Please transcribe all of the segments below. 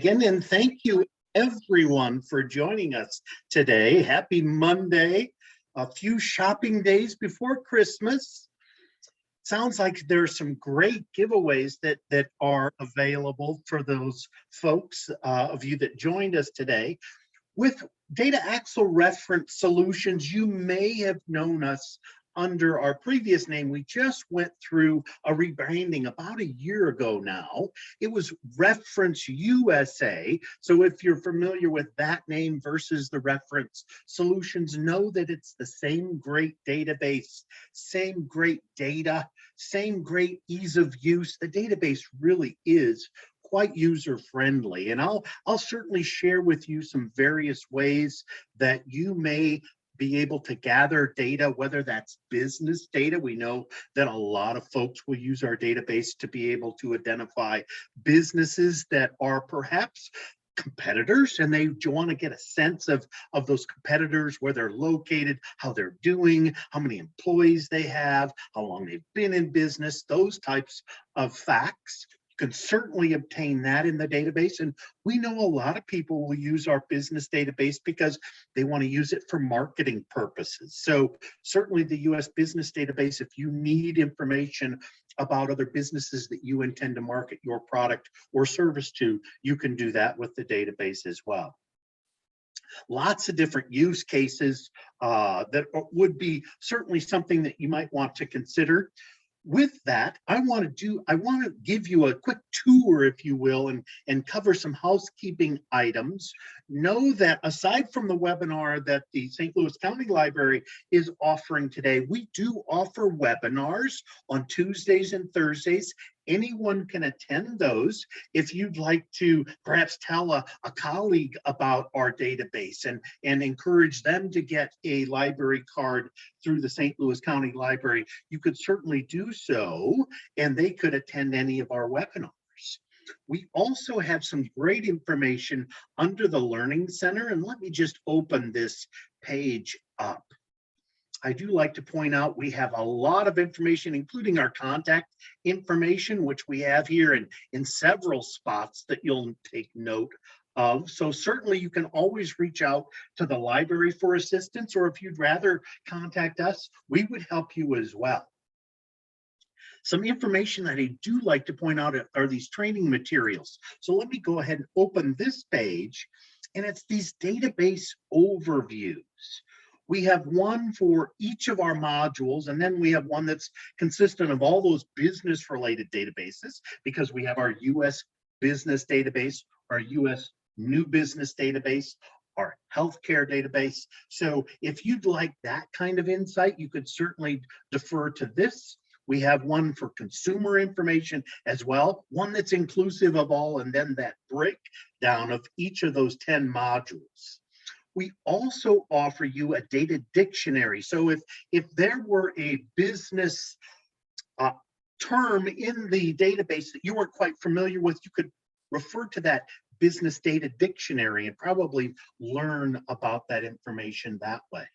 Again, and thank you everyone for joining us today. Happy Monday, a few shopping days before Christmas. Sounds like there's some great giveaways that are available for those folks of you that joined us today. With Data Axle Reference Solutions, you may have known us under our previous name. We just went through a rebranding about a year ago now. It was Reference USA. So if you're familiar with that name versus the Reference Solutions, know that it's the same great database, same great data, same great ease of use. The database really is quite user friendly, and I'll certainly share with you some various ways that you may be able to gather data, whether that's business data. We know that a lot of folks will use our database to be able to identify businesses that are perhaps competitors, and they want to get a sense of those competitors, where they're located, how they're doing, how many employees they have, how long they've been in business, those types of facts. You can certainly obtain that in the database. And we know a lot of people will use our business database because they want to use it for marketing purposes. So certainly the US business database, if you need information about other businesses that you intend to market your product or service to, you can do that with the database as well. Lots of different use cases that would be certainly something that you might want to consider. With that, I want to give you a quick tour, if you will, and cover some housekeeping items. Know that aside from the webinar that the St. Louis County Library is offering today, we do offer webinars on Tuesdays and Thursdays. Anyone can attend those. If you'd like to perhaps tell a colleague about our database and encourage them to get a library card through the St. Louis County Library, you could certainly do so, and they could attend any of our webinars. We also have some great information under the Learning Center, and let me just open this page up. I do like to point out we have a lot of information, including our contact information, which we have here in several spots that you'll take note of. So certainly you can always reach out to the library for assistance, or if you'd rather contact us, we would help you as well. Some information that I do like to point out are these training materials. So let me go ahead and open this page, and it's these database overviews. We have one for each of our modules, and then we have one that's consistent of all those business-related databases, because we have our US business database, our US new business database, our healthcare database. So if you'd like that kind of insight, you could certainly defer to this. We have one for consumer information as well, one that's inclusive of all, and then that breakdown of each of those 10 modules. We also offer you a data dictionary. So if there were a business term in the database that you weren't quite familiar with, you could refer to that business data dictionary and probably learn about that information that way.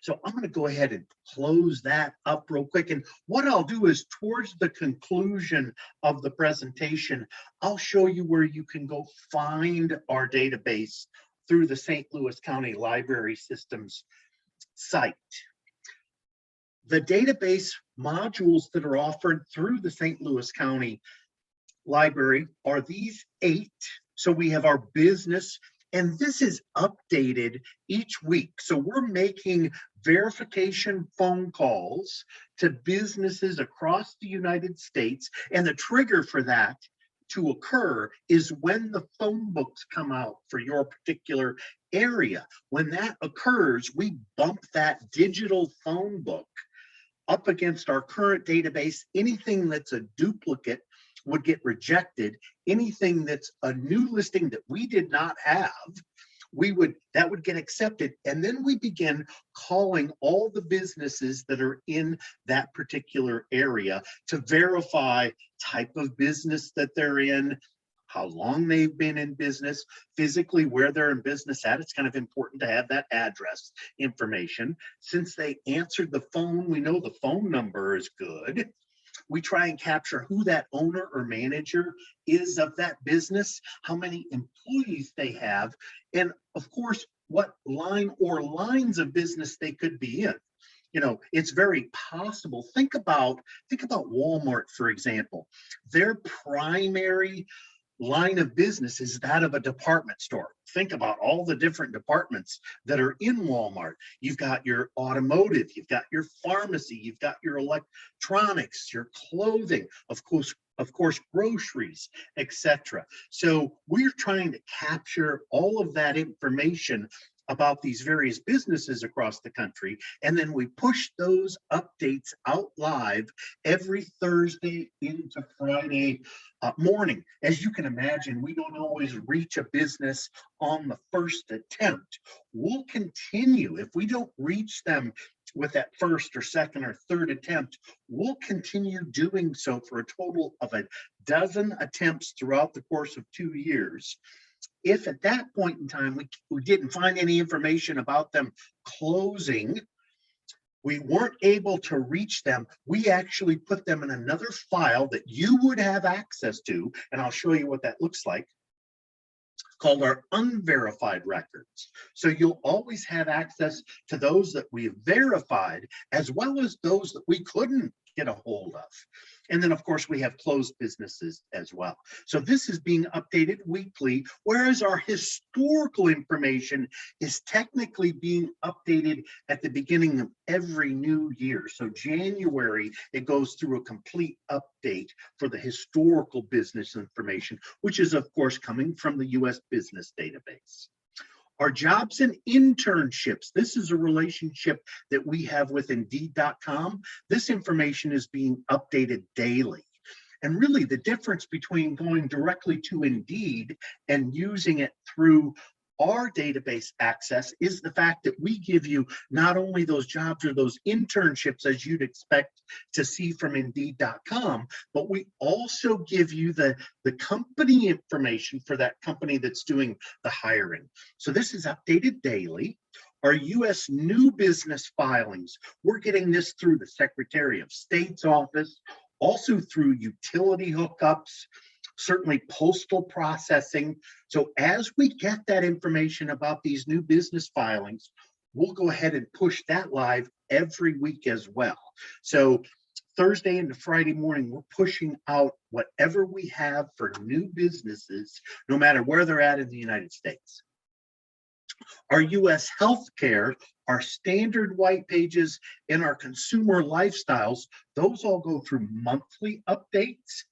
So I'm going to go ahead and close that up real quick. And what I'll do is, towards the conclusion of the presentation, I'll show you where you can go find our database through the St. Louis County Library Systems site. The database modules that are offered through the St. Louis County Library are these 8. So we have our business, and this is updated each week. So we're making verification phone calls to businesses across the United States, and the trigger for that to occur is when the phone books come out for your particular area. When that occurs, we bump that digital phone book up against our current database. Anything that's a duplicate would get rejected. Anything that's a new listing that we did not have, that would get accepted. And then we begin calling all the businesses that are in that particular area to verify type of business that they're in, how long they've been in business, physically where they're in business at. It's kind of important to have that address information. Since they answered the phone, we know the phone number is good. We try and capture who that owner or manager is of that business, how many employees they have, and of course, what line or lines of business they could be in. It's very possible. Think about Walmart, for example. Their primary line of business is that of a department store. Think about all the different departments that are in Walmart. You've got your automotive, you've got your pharmacy, you've got your electronics, your clothing, of course, groceries, etc. So we're trying to capture all of that information about these various businesses across the country, and then we push those updates out live every Thursday into Friday morning. As you can imagine, we don't always reach a business on the first attempt. We'll continue. If we don't reach them with that first or second or third attempt, we'll continue doing so for a total of a dozen attempts throughout the course of 2 years. If at that point in time we didn't find any information about them closing, we weren't able to reach them, we actually put them in another file that you would have access to, and I'll show you what that looks like, called our unverified records. So you'll always have access to those that we've verified, as well as those that we couldn't get a hold of. And then, of course, we have closed businesses as well. So this is being updated weekly, whereas our historical information is technically being updated at the beginning of every new year. So January, it goes through a complete update for the historical business information, which is, of course, coming from the U.S. Business Database. Our jobs and internships. This is a relationship that we have with Indeed.com. This information is being updated daily. And really the difference between going directly to Indeed and using it through our database access is the fact that we give you not only those jobs or those internships as you'd expect to see from Indeed.com, but we also give you the company information for that company that's doing the hiring. So this is updated daily. Our U.S. new business filings, we're getting this through the Secretary of State's office, also through utility hookups, certainly postal processing. So as we get that information about these new business filings, we'll go ahead and push that live every week as well. So Thursday into Friday morning, we're pushing out whatever we have for new businesses, no matter where they're at in the United States. Our U.S. healthcare, our standard white pages, and our consumer lifestyles, those all go through monthly updates.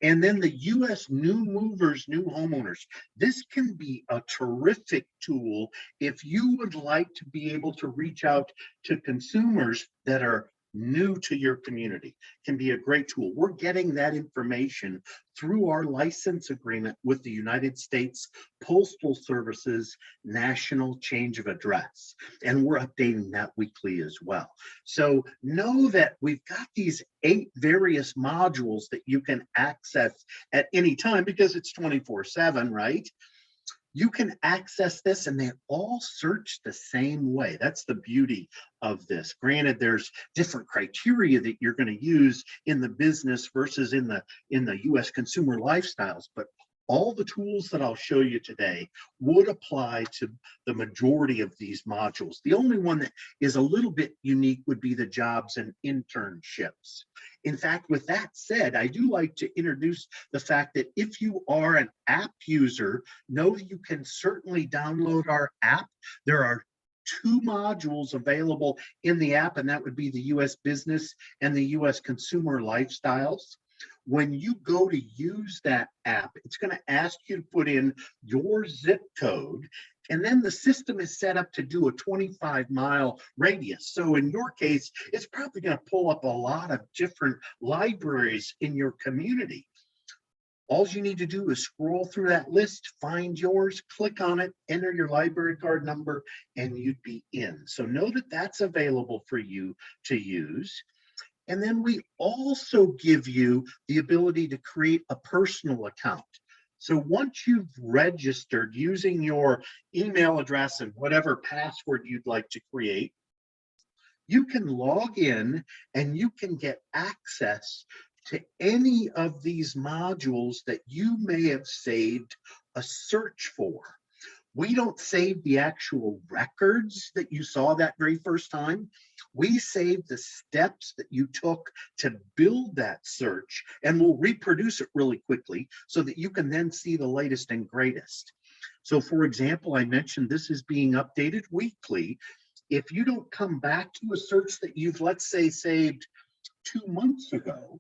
And then the U.S. new movers, new homeowners. This can be a terrific tool if you would like to be able to reach out to consumers that are new to your community. Can be a great tool. We're getting that information through our license agreement with the United States Postal Service's National Change of Address. And we're updating that weekly as well. So know that we've got these 8 various modules that you can access at any time because it's 24/7, right? You can access this and they all search the same way. That's the beauty of this. Granted, there's different criteria that you're going to use in the business versus in the U.S. consumer lifestyles, but all the tools that I'll show you today would apply to the majority of these modules. The only one that is a little bit unique would be the jobs and internships. In fact, with that said, I do like to introduce the fact that if you are an app user, know that you can certainly download our app. There are 2 modules available in the app, and that would be the U.S. business and the U.S. consumer lifestyles. When you go to use that app, it's going to ask you to put in your zip code, and then the system is set up to do a 25-mile radius. So in your case, it's probably going to pull up a lot of different libraries in your community. All you need to do is scroll through that list, find yours, click on it, enter your library card number, and you'd be in. So know that that's available for you to use. And then we also give you the ability to create a personal account. So once you've registered using your email address and whatever password you'd like to create, you can log in and you can get access to any of these modules that you may have saved a search for. We don't save the actual records that you saw that very first time. We save the steps that you took to build that search, and we'll reproduce it really quickly so that you can then see the latest and greatest. So for example, I mentioned this is being updated weekly. If you don't come back to a search that you've, let's say, saved 2 months ago,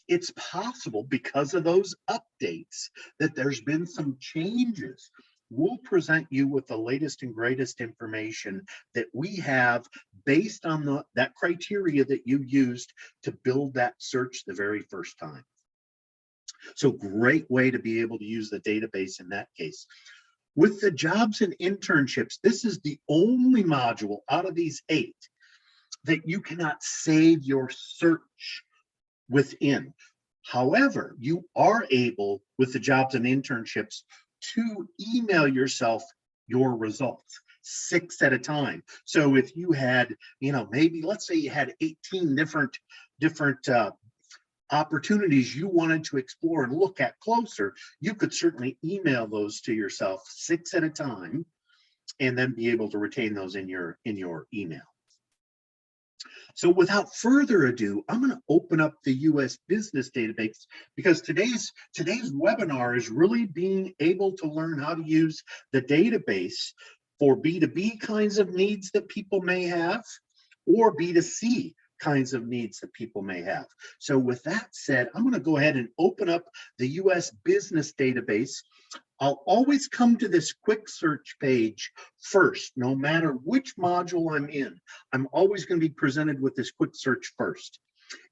it's possible because of those updates that there's been some changes. We'll present you with the latest and greatest information that we have based on that criteria that you used to build that search the very first time. So great way to be able to use the database in that case. With the jobs and internships, this is the only module out of these 8 that you cannot save your search within. However, you are able, with the jobs and internships, to email yourself your results 6 at a time. So if you had, maybe let's say you had 18 different opportunities you wanted to explore and look at closer, you could certainly email those to yourself 6 at a time and then be able to retain those in your email. So without further ado, I'm going to open up the US Business Database, because today's webinar is really being able to learn how to use the database for B2B kinds of needs that people may have, or B2C kinds of needs that people may have. So with that said, I'm going to go ahead and open up the US Business Database. I'll always come to this quick search page first, no matter which module I'm in. I'm always going to be presented with this quick search first.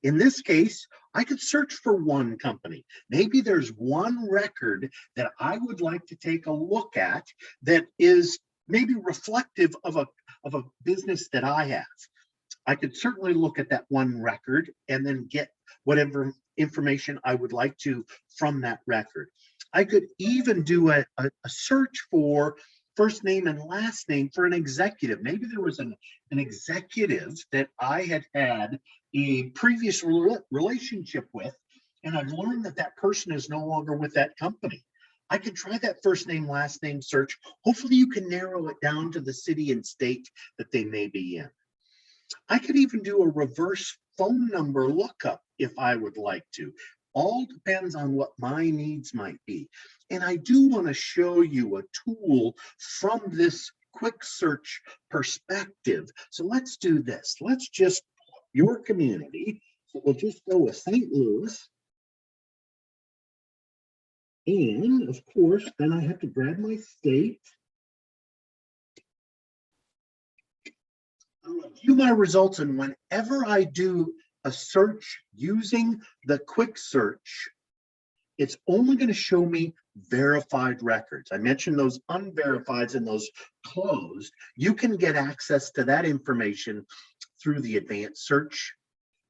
In this case, I could search for one company. Maybe there's one record that I would like to take a look at that is maybe reflective of a business that I have. I could certainly look at that one record and then get whatever information I would like to from that record. I could even do a search for first name and last name for an executive. Maybe there was an executive that I had a previous relationship with, and I've learned that that person is no longer with that company. I could try that first name, last name search. Hopefully you can narrow it down to the city and state that they may be in. I could even do a reverse phone number lookup if I would like to. All depends on what my needs might be. And I do want to show you a tool from this quick search perspective. So let's do this. Let's just your community. So we'll just go with St. Louis. And of course, then I have to grab my state. I'll review my results, and whenever I do a search using the quick search, it's only going to show me verified records. I mentioned those unverified and those closed. You can get access to that information through the advanced search.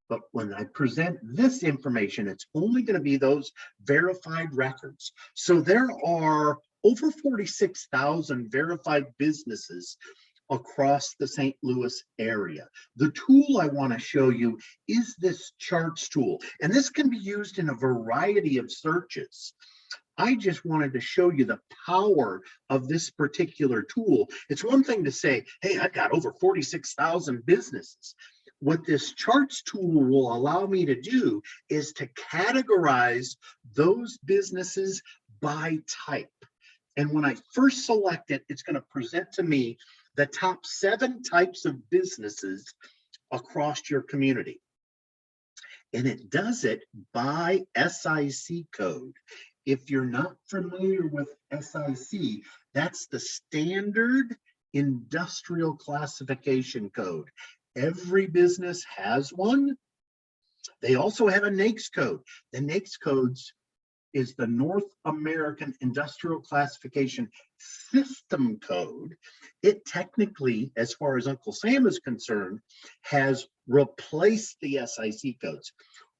But when I present this information, it's only going to be those verified records. So there are over 46,000 verified businesses across the St. Louis area. The tool I want to show you is this charts tool, and this can be used in a variety of searches. I just wanted to show you the power of this particular tool. It's one thing to say, hey, I've got over 46,000 businesses. What this charts tool will allow me to do is to categorize those businesses by type. And when I first select it, it's going to present to me the top 7 types of businesses across your community. And it does it by SIC code. If you're not familiar with SIC, that's the Standard Industrial Classification Code. Every business has one. They also have a NAICS code. The NAICS codes is the North American Industrial Classification System Code. It technically, as far as Uncle Sam is concerned, has replaced the SIC codes.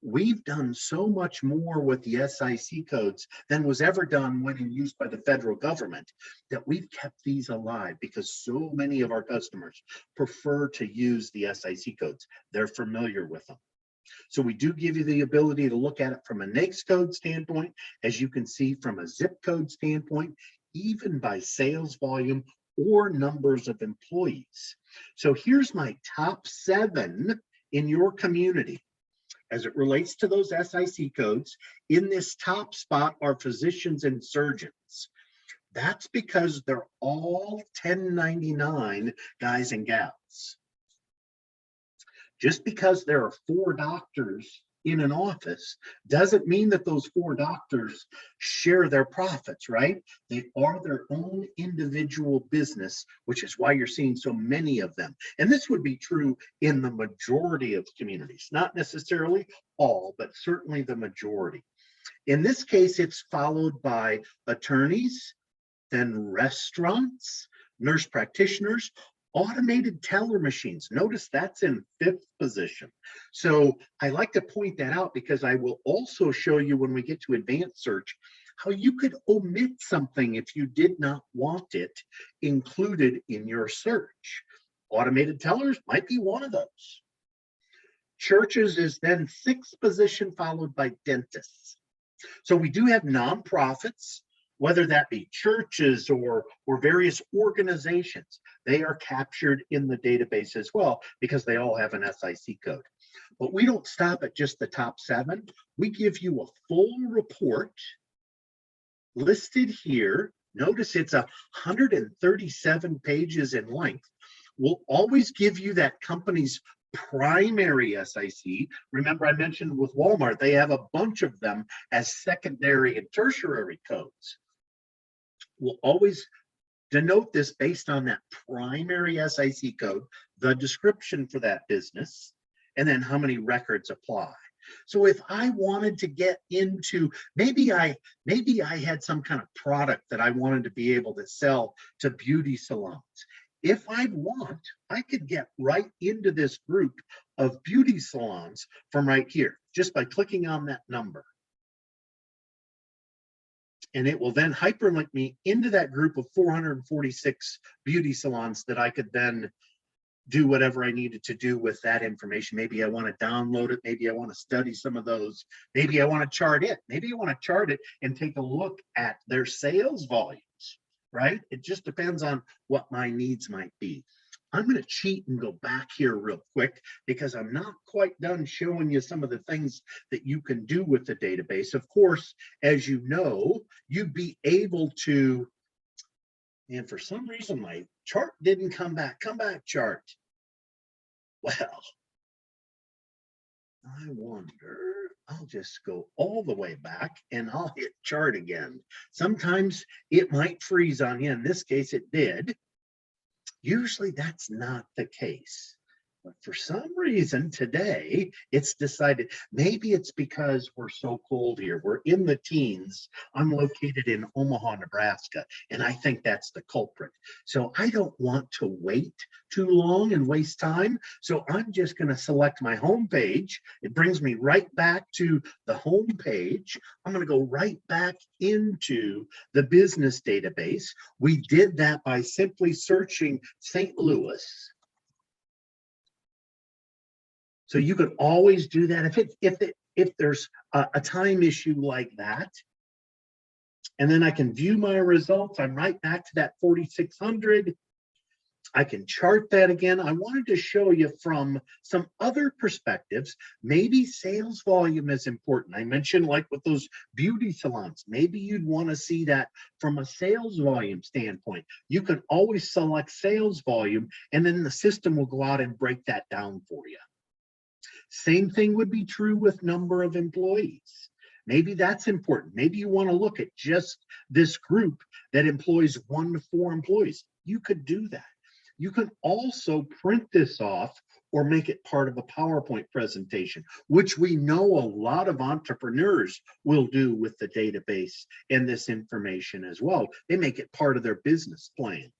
We've done so much more with the SIC codes than was ever done when used by the federal government that we've kept these alive because so many of our customers prefer to use the SIC codes. They're familiar with them. So we do give you the ability to look at it from a NAICS code standpoint, as you can see from a zip code standpoint, even by sales volume or numbers of employees. So here's my top 7 in your community. As it relates to those SIC codes, in this top spot are physicians and surgeons. That's because they're all 1099 guys and gals. Just because there are 4 doctors in an office doesn't mean that those 4 doctors share their profits, right? They are their own individual business, which is why you're seeing so many of them. And this would be true in the majority of communities, not necessarily all, but certainly the majority. In this case, it's followed by attorneys, then restaurants, nurse practitioners, automated teller machines. Notice that's in 5th position. So I like to point that out because I will also show you when we get to advanced search how you could omit something if you did not want it included in your search. Automated tellers might be one of those. Churches is then 6th position, followed by dentists. So we do have nonprofits, whether that be churches or various organizations. They are captured in the database as well because they all have an SIC code. But we don't stop at just the top 7. We give you a full report listed here. Notice it's 137 pages in length. We'll always give you that company's primary SIC. Remember, I mentioned with Walmart, they have a bunch of them as secondary and tertiary codes. We'll always denote this based on that primary SIC code, the description for that business, and then how many records apply. So if I wanted to get into, maybe I had some kind of product that I wanted to be able to sell to beauty salons. If I'd want, I could get right into this group of beauty salons from right here, just by clicking on that number. And it will then hyperlink me into that group of 446 beauty salons that I could then do whatever I needed to do with that information. Maybe I want to download it. Maybe I want to study some of those. Maybe I want to chart it. Maybe I want to chart it and take a look at their sales volumes, right? It just depends on what my needs might be. I'm going to cheat and go back here real quick because I'm not quite done showing you some of the things that you can do with the database. Of course, as you know, you'd be able to, and for some reason my chart didn't come back. Come back, chart. Well, I wonder, I'll just go all the way back and I'll hit chart again. Sometimes it might freeze on you. In this case, it did. Usually that's not the case. But for some reason today, it's decided, maybe it's because we're so cold here. We're in the teens. I'm located in Omaha, Nebraska, and I think that's the culprit. So I don't want to wait too long and waste time. So I'm just going to select my home page. It brings me right back to the home page. I'm going to go right back into the business database. We did that by simply searching St. Louis. So you could always do that if there's a time issue like that. And then I can view my results. I'm right back to that 4,600. I can chart that again. I wanted to show you from some other perspectives. Maybe sales volume is important. I mentioned like with those beauty salons, maybe you'd want to see that from a sales volume standpoint. You can always select sales volume and then the system will go out and break that down for you. Same thing would be true with number of employees. Maybe that's important. Maybe you want to look at just this group that employs 1 to 4 employees. You could do that. You can also print this off or make it part of a PowerPoint presentation, which we know a lot of entrepreneurs will do with the database and this information as well. They make it part of their business plan.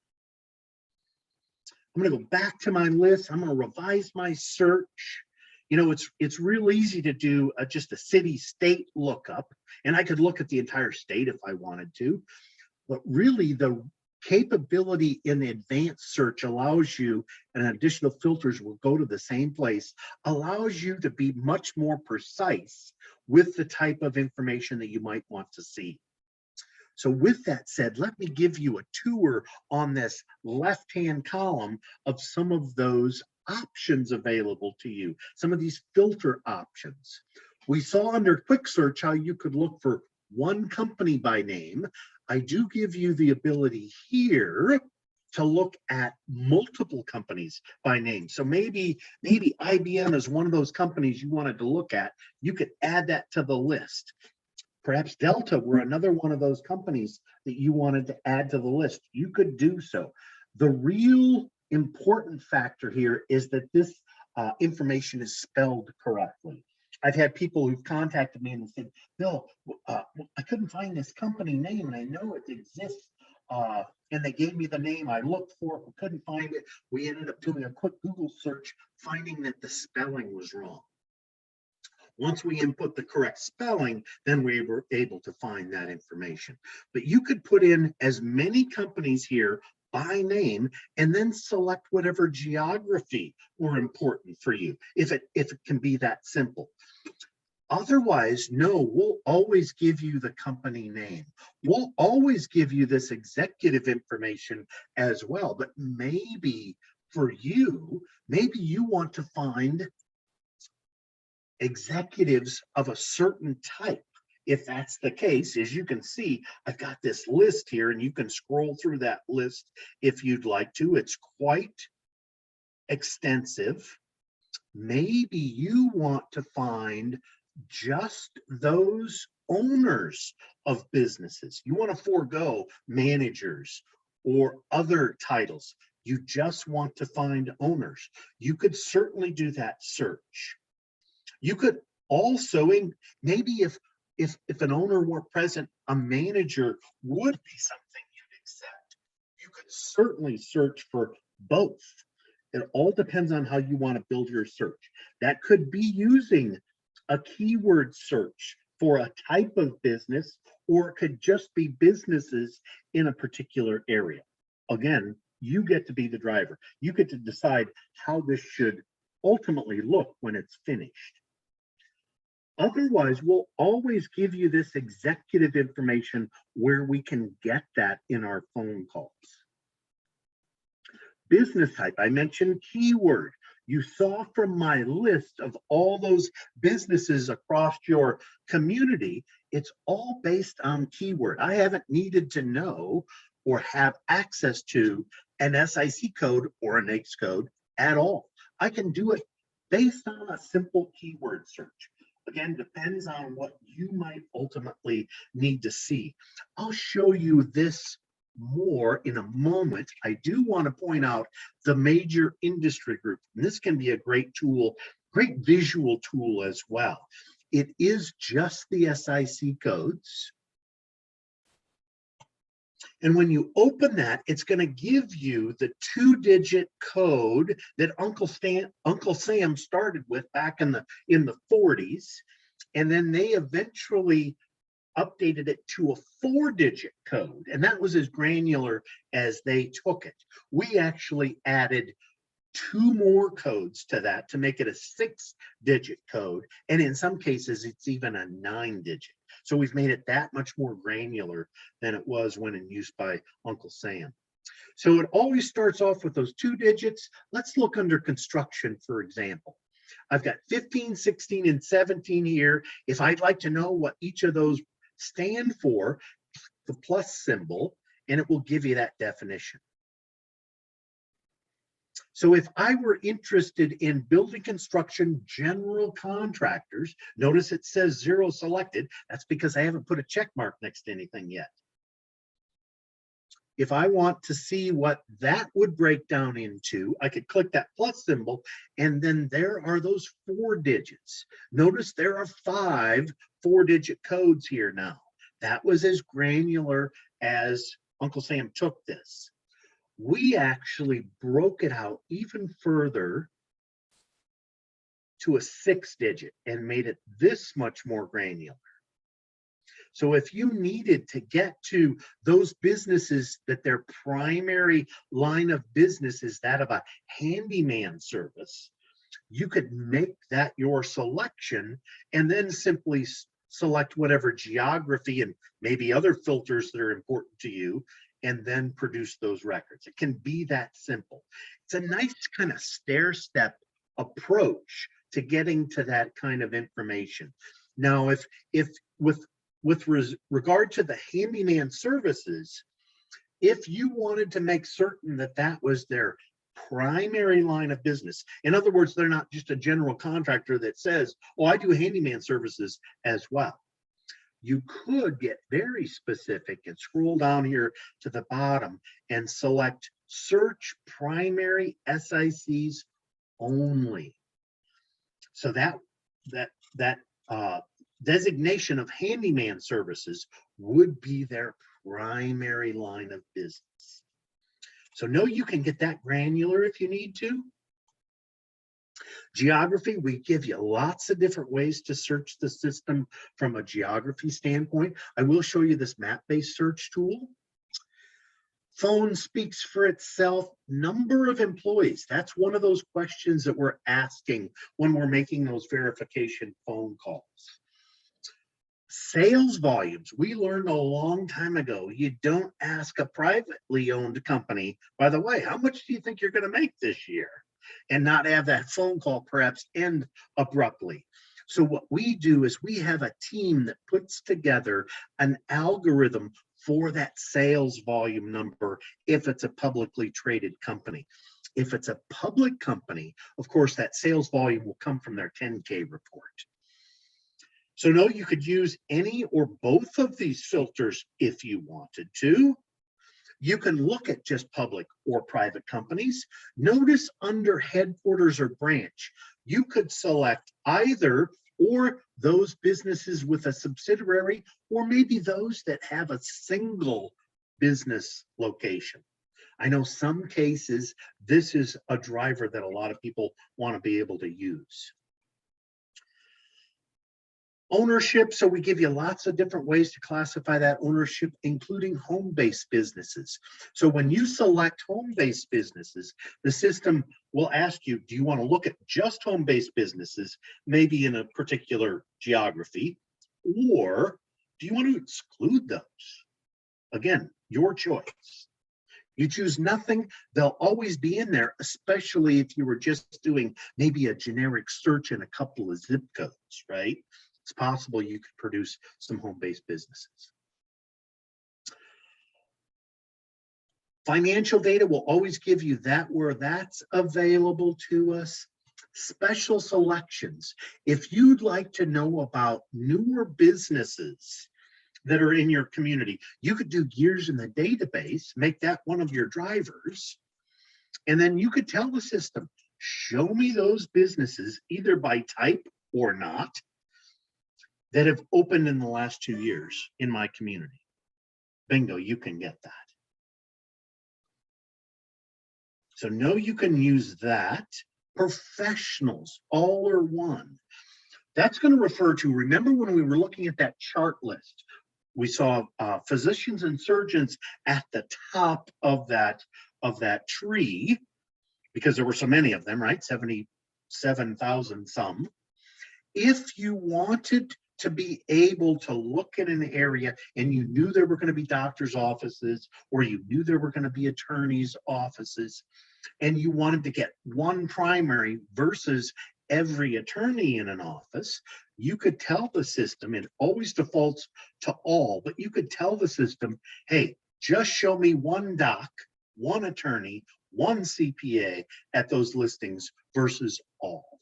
I'm going to go back to my list. I'm going to revise my search. You know, it's real easy to do just a city-state lookup, and I could look at the entire state if I wanted to. But really, the Capability in advanced search allows you, and additional filters will go to the same place, allows you to be much more precise with the type of information that you might want to see. So with that said, let me give you a tour on this left-hand column of some of those options available to you, some of these filter options. We saw under quick search how you could look for one company by name. I do give you the ability here to look at multiple companies by name. So maybe IBM is one of those companies you wanted to look at. You could add that to the list. Perhaps Delta were another one of those companies that you wanted to add to the list. You could do so. The real important factor here is that this information is spelled correctly. I've had people who've contacted me and said, Bill, I couldn't find this company name and I know it exists. And they gave me the name. I looked for it, but couldn't find it. We ended up doing a quick Google search, finding that the spelling was wrong. Once we input the correct spelling, then we were able to find that information. But you could put in as many companies here by name and then select whatever geography were important for you, if it can be that simple. Otherwise, no, we'll always give you the company name. We'll always give you this executive information as well. But maybe for you, maybe you want to find executives of a certain type. If that's the case, as you can see, I've got this list here and you can scroll through that list if you'd like to. It's quite extensive. Maybe you want to find just those owners of businesses. You want to forego managers or other titles. You just want to find owners. You could certainly do that search. You could also, maybe if an owner were present, a manager would be something you'd accept. You could certainly search for both. It all depends on how you want to build your search. That could be using a keyword search for a type of business, or it could just be businesses in a particular area. Again, you get to be the driver. You get to decide how this should ultimately look when it's finished. Otherwise, we'll always give you this executive information where we can get that in our phone calls. Business type, I mentioned keyword. You saw from my list of all those businesses across your community, it's all based on keyword. I haven't needed to know or have access to an SIC code or an NAICS code at all. I can do it based on a simple keyword search. Again, depends on what you might ultimately need to see. I'll show you this more in a moment. I do want to point out the major industry group. And this can be a great tool, great visual tool as well. It is just the SIC codes. And when you open that, it's going to give you the 2-digit code that Uncle Sam started with back in the 40s. And then they eventually updated it to a 4-digit code. And that was as granular as they took it. We actually added 2 more codes to that to make it a 6-digit code. And in some cases, it's even a 9-digit. So we've made it that much more granular than it was when in use by Uncle Sam. So it always starts off with those 2 digits. Let's look under construction, for example. I've got 15, 16, and 17 here. If I'd like to know what each of those stand for, the plus symbol, and it will give you that definition. So if I were interested in building construction general contractors, notice it says 0 selected. That's because I haven't put a check mark next to anything yet. If I want to see what that would break down into, I could click that plus symbol, and then there are those 4 digits. Notice there are 5 4-digit codes here now. That was as granular as Uncle Sam took this. We actually broke it out even further to a 6-digit and made it this much more granular. So if you needed to get to those businesses that their primary line of business is that of a handyman service, you could make that your selection and then simply select whatever geography and maybe other filters that are important to you, and then produce those records. It can be that simple. It's a nice kind of stair step approach to getting to that kind of information. Now, if with regard to the handyman services, if you wanted to make certain that that was their primary line of business, in other words, they're not just a general contractor that says, oh, I do handyman services as well. You could get very specific and scroll down here to the bottom and select search primary SICs only. So that designation of handyman services would be their primary line of business. So no, you can get that granular if you need to. Geography, we give you lots of different ways to search the system from a geography standpoint. I will show you this map-based search tool. Phone speaks for itself. Number of employees, that's one of those questions that we're asking when we're making those verification phone calls. Sales volumes, we learned a long time ago, you don't ask a privately owned company, by the way, how much do you think you're going to make this year? And not have that phone call perhaps end abruptly. So what we do is we have a team that puts together an algorithm for that sales volume number if it's a publicly traded company. If it's a public company, of course, that sales volume will come from their 10K report. So no, you could use any or both of these filters if you wanted to. You can look at just public or private companies. Notice under headquarters or branch, you could select either or those businesses with a subsidiary, or maybe those that have a single business location. I know some cases, this is a driver that a lot of people want to be able to use. Ownership, so we give you lots of different ways to classify that ownership, including home-based businesses. So when you select home-based businesses, the system will ask you, do you want to look at just home-based businesses, maybe in a particular geography, or do you want to exclude those? Again, your choice. You choose nothing, they'll always be in there, especially if you were just doing maybe a generic search in a couple of zip codes, right? It's possible you could produce some home-based businesses. Financial data will always give you that where that's available to us. Special selections. If you'd like to know about newer businesses that are in your community, you could do years in the database, make that one of your drivers, and then you could tell the system, show me those businesses either by type or not, that have opened in the last 2 years in my community. Bingo, you can get that. So no, you can use that. Professionals, all or one. That's going to refer to, remember when we were looking at that chart list, we saw physicians and surgeons at the top of that tree, because there were so many of them, right? 77,000 some. If you wanted to be able to look at an area and you knew there were going to be doctors' offices, or you knew there were going to be attorneys' offices, and you wanted to get one primary versus every attorney in an office, you could tell the system, it always defaults to all, but you could tell the system, hey, just show me one doc, one attorney, one CPA at those listings versus all.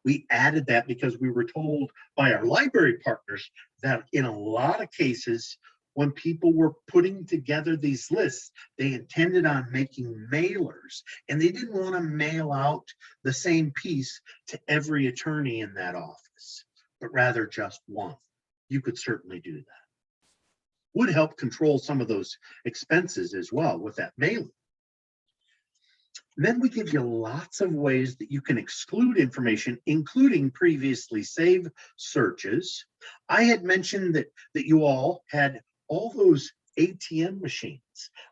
We added that because we were told by our library partners that in a lot of cases, when people were putting together these lists, they intended on making mailers, and they didn't want to mail out the same piece to every attorney in that office, but rather just one. You could certainly do that. Would help control some of those expenses as well with that mailing. Then we give you lots of ways that you can exclude information, including previously saved searches. I had mentioned that you all had all those ATM machines.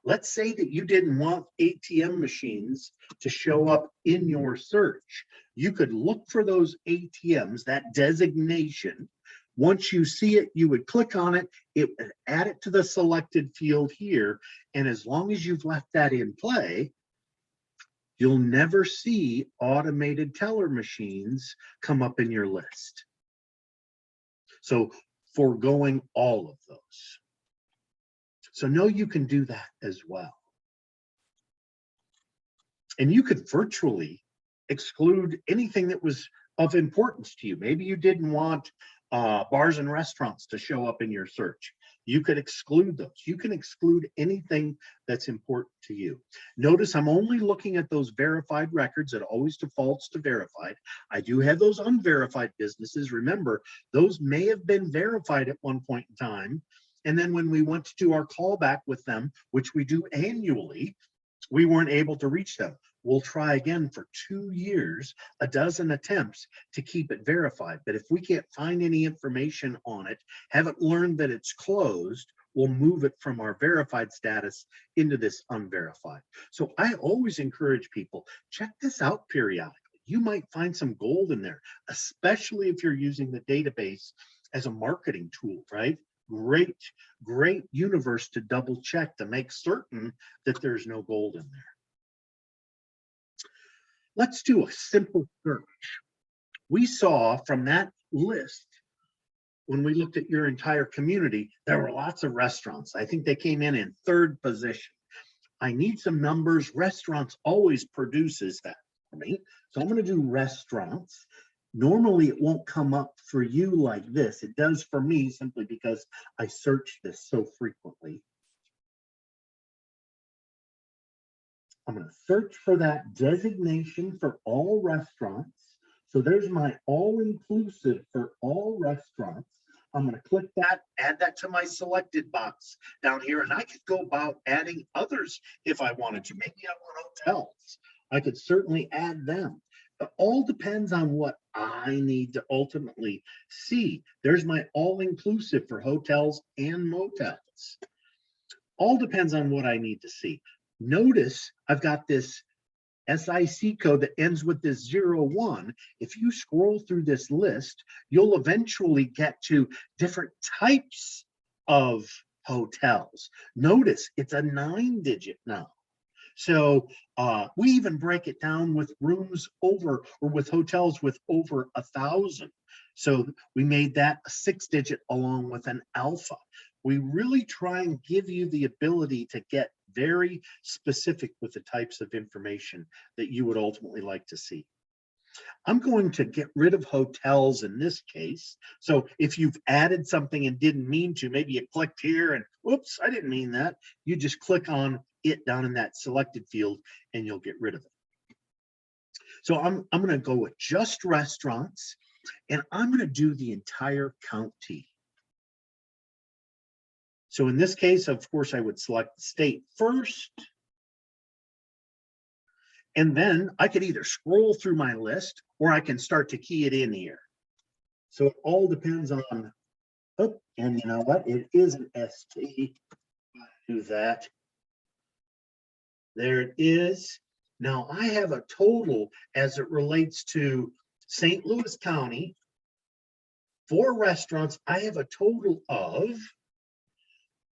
Let's say that you didn't want ATM machines to show up in your search. You could look for those ATMs, that designation. Once you see it, you would click on it, it would add it to the selected field here. And as long as you've left that in play, you'll never see automated teller machines come up in your list. So foregoing all of those. So know you can do that as well. And you could virtually exclude anything that was of importance to you. Maybe you didn't want bars and restaurants to show up in your search. You could exclude those. You can exclude anything that's important to you. Notice I'm only looking at those verified records. It always defaults to verified. I do have those unverified businesses. Remember, those may have been verified at one point in time. And then when we went to do our callback with them, which we do annually, we weren't able to reach them. We'll try again for 2 years, a dozen attempts to keep it verified. But if we can't find any information on it, haven't learned that it's closed, we'll move it from our verified status into this unverified. So I always encourage people, check this out periodically. You might find some gold in there, especially if you're using the database as a marketing tool, right? Great universe to double check to make certain that there's no gold in there. Let's do a simple search. We saw from that list, when we looked at your entire community, there were lots of restaurants. I think they came in third position. I need some numbers. Restaurants always produces that for me. So I'm going to do restaurants. Normally it won't come up for you like this. It does for me simply because I search this so frequently. I'm going to search for that designation for all restaurants. So there's my all-inclusive for all restaurants. I'm going to click that, add that to my selected box down here, and I could go about adding others if I wanted to. Maybe I want hotels. I could certainly add them. It all depends on what I need to ultimately see. There's my all-inclusive for hotels and motels. All depends on what I need to see. Notice I've got this SIC code that ends with this 01. If you scroll through this list, you'll eventually get to different types of hotels. Notice it's a 9-digit now. So we even break it down with rooms over, or with hotels with over 1,000. So we made that a 6-digit along with an alpha. We really try and give you the ability to get very specific with the types of information that you would ultimately like to see. I'm going to get rid of hotels in this case. So if you've added something and didn't mean to, maybe you clicked here and whoops, I didn't mean that. You just click on it down in that selected field and you'll get rid of it. So I'm going to go with just restaurants, and I'm going to do the entire county. So in this case, of course, I would select the state first. And then I could either scroll through my list or I can start to key it in here. So it all depends on, oh, and you know what? It is an ST. Do that. There it is. Now I have a total as it relates to St. Louis County. For restaurants, I have a total of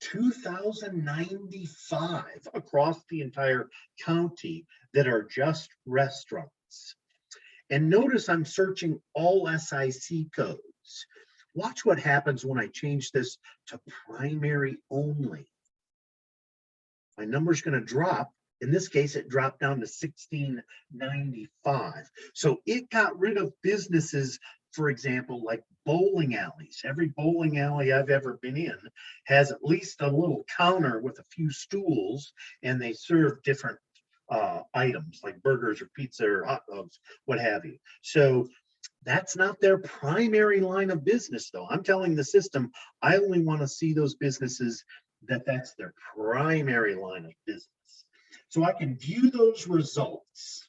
2,095 across the entire county that are just restaurants. And notice I'm searching all SIC codes. Watch what happens when I change this to primary only. My number's going to drop. In this case, it dropped down to 1,695. So it got rid of businesses, for example, like bowling alleys. Every bowling alley I've ever been in has at least a little counter with a few stools, and they serve different items like burgers or pizza or hot dogs, what have you. So that's not their primary line of business, though. I'm telling the system, I only want to see those businesses that's their primary line of business. So I can view those results.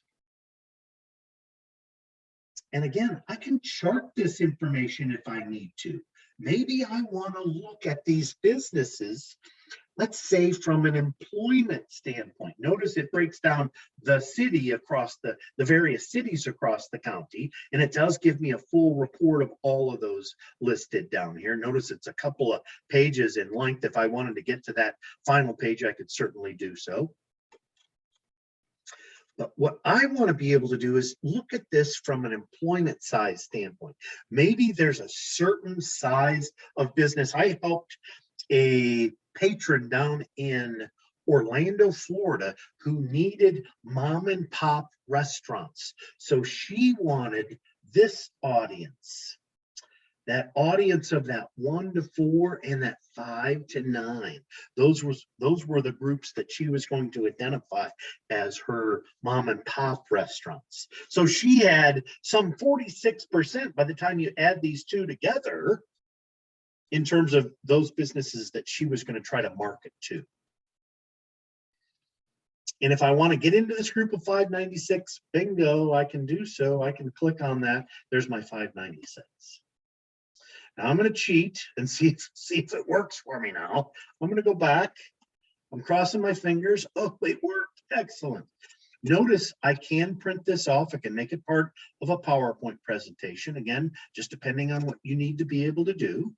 And again, I can chart this information if I need to. Maybe I want to look at these businesses, let's say from an employment standpoint. Notice it breaks down the city across the various cities across the county, and it does give me a full report of all of those listed down here. Notice it's a couple of pages in length. If I wanted to get to that final page, I could certainly do so. But what I want to be able to do is look at this from an employment size standpoint. Maybe there's a certain size of business. I helped a patron down in Orlando, Florida, who needed mom and pop restaurants. So she wanted this audience, that audience of that 1 to 4 and that 5 to 9. Those were the groups that she was going to identify as her mom and pop restaurants. So she had some 46% by the time you add these two together in terms of those businesses that she was going to try to market to. And if I want to get into this group of 596, bingo, I can do so. I can click on that. There's my 596. Now I'm going to cheat and see if it works for me now. I'm going to go back. I'm crossing my fingers. Oh, it worked. Excellent. Notice I can print this off. I can make it part of a PowerPoint presentation. Again, just depending on what you need to be able to do.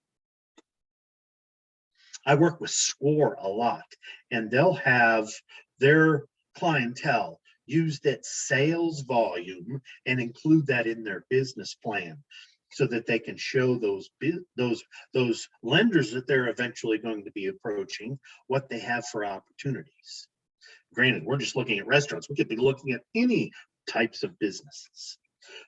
I work with SCORE a lot, and they'll have their clientele use that sales volume and include that in their business plan, so that they can show those lenders that they're eventually going to be approaching what they have for opportunities. Granted, we're just looking at restaurants. We could be looking at any types of businesses.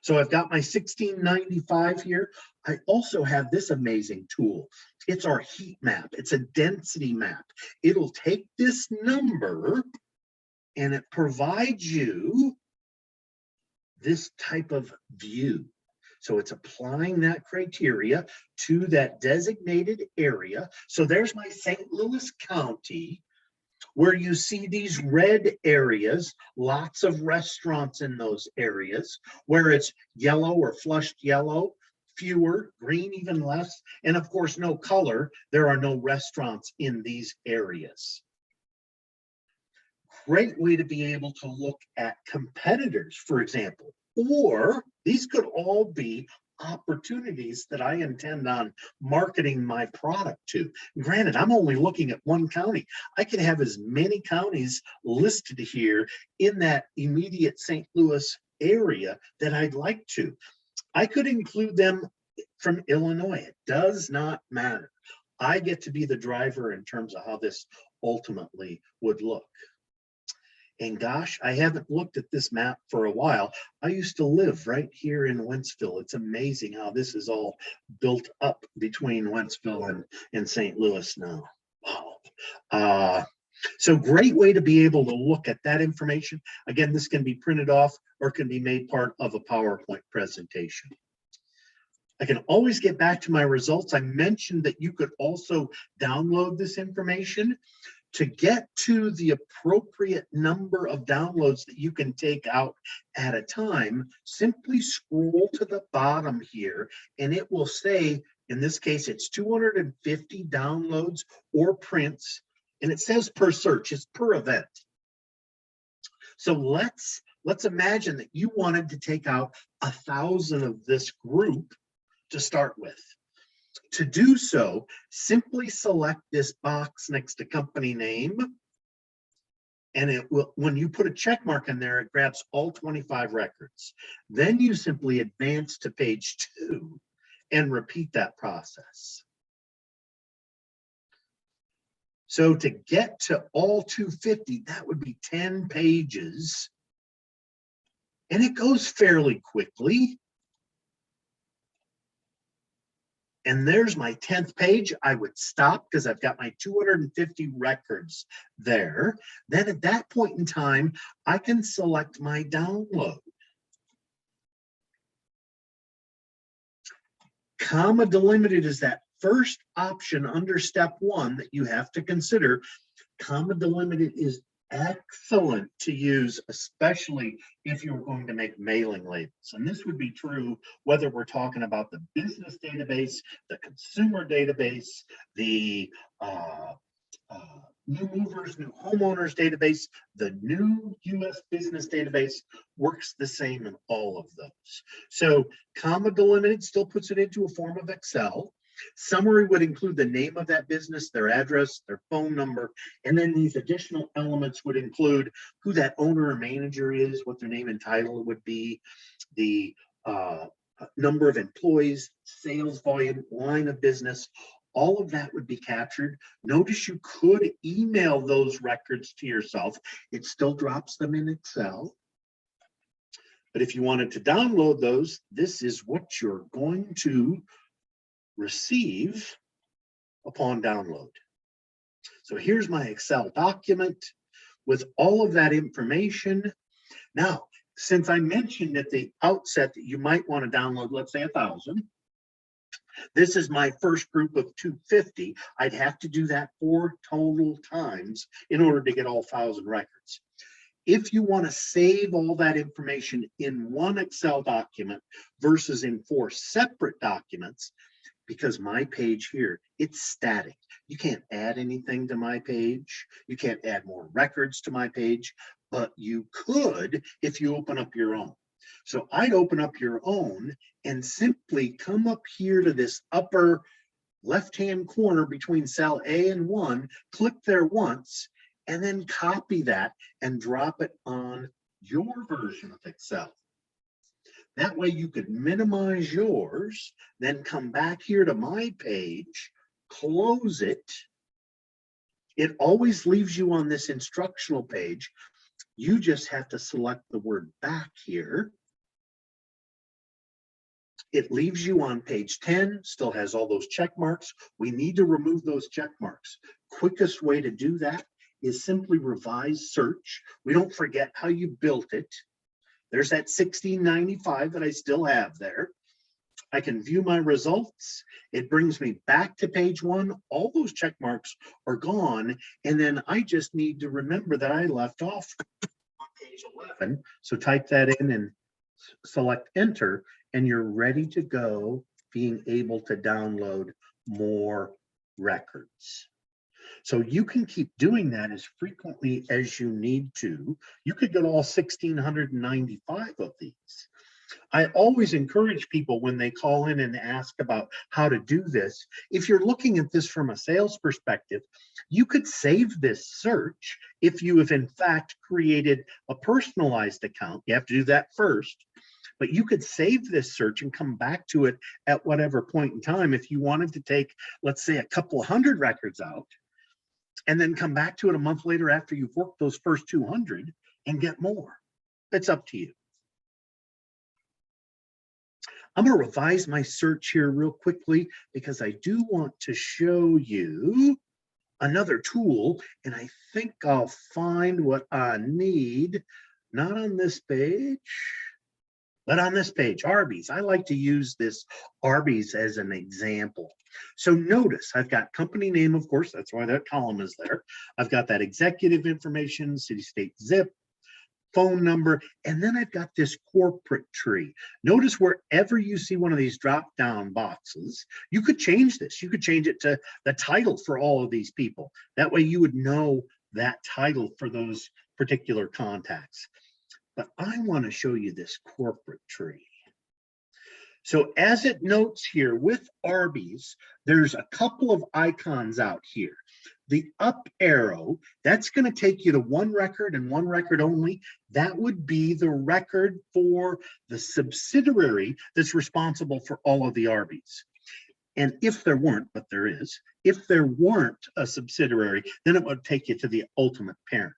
So I've got my 1695 here. I also have this amazing tool. It's our heat map. It's a density map. It'll take this number and it provides you this type of view. So it's applying that criteria to that designated area. So there's my St. Louis County, where you see these red areas, lots of restaurants in those areas. Where it's yellow or flushed yellow, fewer, green even less, and of course no color, there are no restaurants in these areas. Great way to be able to look at competitors, for example, or these could all be opportunities that I intend on marketing my product to. Granted, I'm only looking at one county. I can have as many counties listed here in that immediate St. Louis area that I'd like to. I could include them from Illinois. It does not matter. I get to be the driver in terms of how this ultimately would look. And gosh, I haven't looked at this map for a while. I used to live right here in Wentzville. It's amazing how this is all built up between Wentzville and St. Louis now. Wow. So great way to be able to look at that information. Again, this can be printed off or can be made part of a PowerPoint presentation. I can always get back to my results. I mentioned that you could also download this information. To get to the appropriate number of downloads that you can take out at a time, simply scroll to the bottom here and it will say, in this case, it's 250 downloads or prints, and it says per search, it's per event. So let's imagine that you wanted to take out 1,000 of this group to start with. To do so, simply select this box next to company name, and it will, when you put a check mark in there, it grabs all 25 records. Then you simply advance to page 2 and repeat that process. So to get to all 250, that would be 10 pages, and it goes fairly quickly. And there's my 10th page. I would stop because I've got my 250 records there. Then at that point in time, I can select my download. Comma delimited is that first option under step 1 that you have to consider. Comma delimited is excellent to use, especially if you're going to make mailing labels. And this would be true whether we're talking about the business database, the consumer database, the new movers, new homeowners database, the new US business database works the same in all of those. So comma delimited still puts it into a form of Excel. Summary would include the name of that business, their address, their phone number, and then these additional elements would include who that owner or manager is, what their name and title would be, the number of employees, sales volume, line of business. All of that would be captured. Notice you could email those records to yourself. It still drops them in Excel. But if you wanted to download those, this is what you're going to receive upon download. So here's my Excel document with all of that information. Now, since I mentioned at the outset that you might want to download, let's say 1,000, this is my first group of 250. I'd have to do that 4 total times in order to get all 1,000 records. If you want to save all that information in one Excel document versus in 4 separate documents, because my page here, it's static. You can't add anything to my page. You can't add more records to my page, but you could if you open up your own. So I'd open up your own and simply come up here to this upper left-hand corner between cell A and 1, click there once, and then copy that and drop it on your version of Excel. That way you could minimize yours, then come back here to my page, close it. It always leaves you on this instructional page. You just have to select the word back here. It leaves you on page 10, still has all those check marks. We need to remove those check marks. Quickest way to do that is simply revise search. We don't forget how you built it. There's that 1695 that I still have there. I can view my results. It brings me back to page 1. All those check marks are gone. And then I just need to remember that I left off on page 11. So type that in and select enter, and you're ready to go, being able to download more records. So you can keep doing that as frequently as you need to. You could get all 1,695 of these. I always encourage people when they call in and ask about how to do this. If you're looking at this from a sales perspective, you could save this search if you have in fact created a personalized account. You have to do that first. But you could save this search and come back to it at whatever point in time. If you wanted to take, let's say, a couple hundred records out, and then come back to it a month later after you've worked those first 200 and get more. It's up to you. I'm going to revise my search here real quickly because I do want to show you another tool, and I think I'll find what I need, not on this page, but on this page, Arby's. I like to use this Arby's as an example. So notice I've got company name, of course, that's why that column is there. I've got that executive information, city, state, zip, phone number, and then I've got this corporate tree. Notice wherever you see one of these drop-down boxes, you could change this. You could change it to the title for all of these people. That way you would know that title for those particular contacts. But I want to show you this corporate tree. So as it notes here with Arby's, there's a couple of icons out here. The up arrow, that's going to take you to one record and one record only. That would be the record for the subsidiary that's responsible for all of the Arby's. And if there weren't, but there is, if there weren't a subsidiary, then it would take you to the ultimate parent.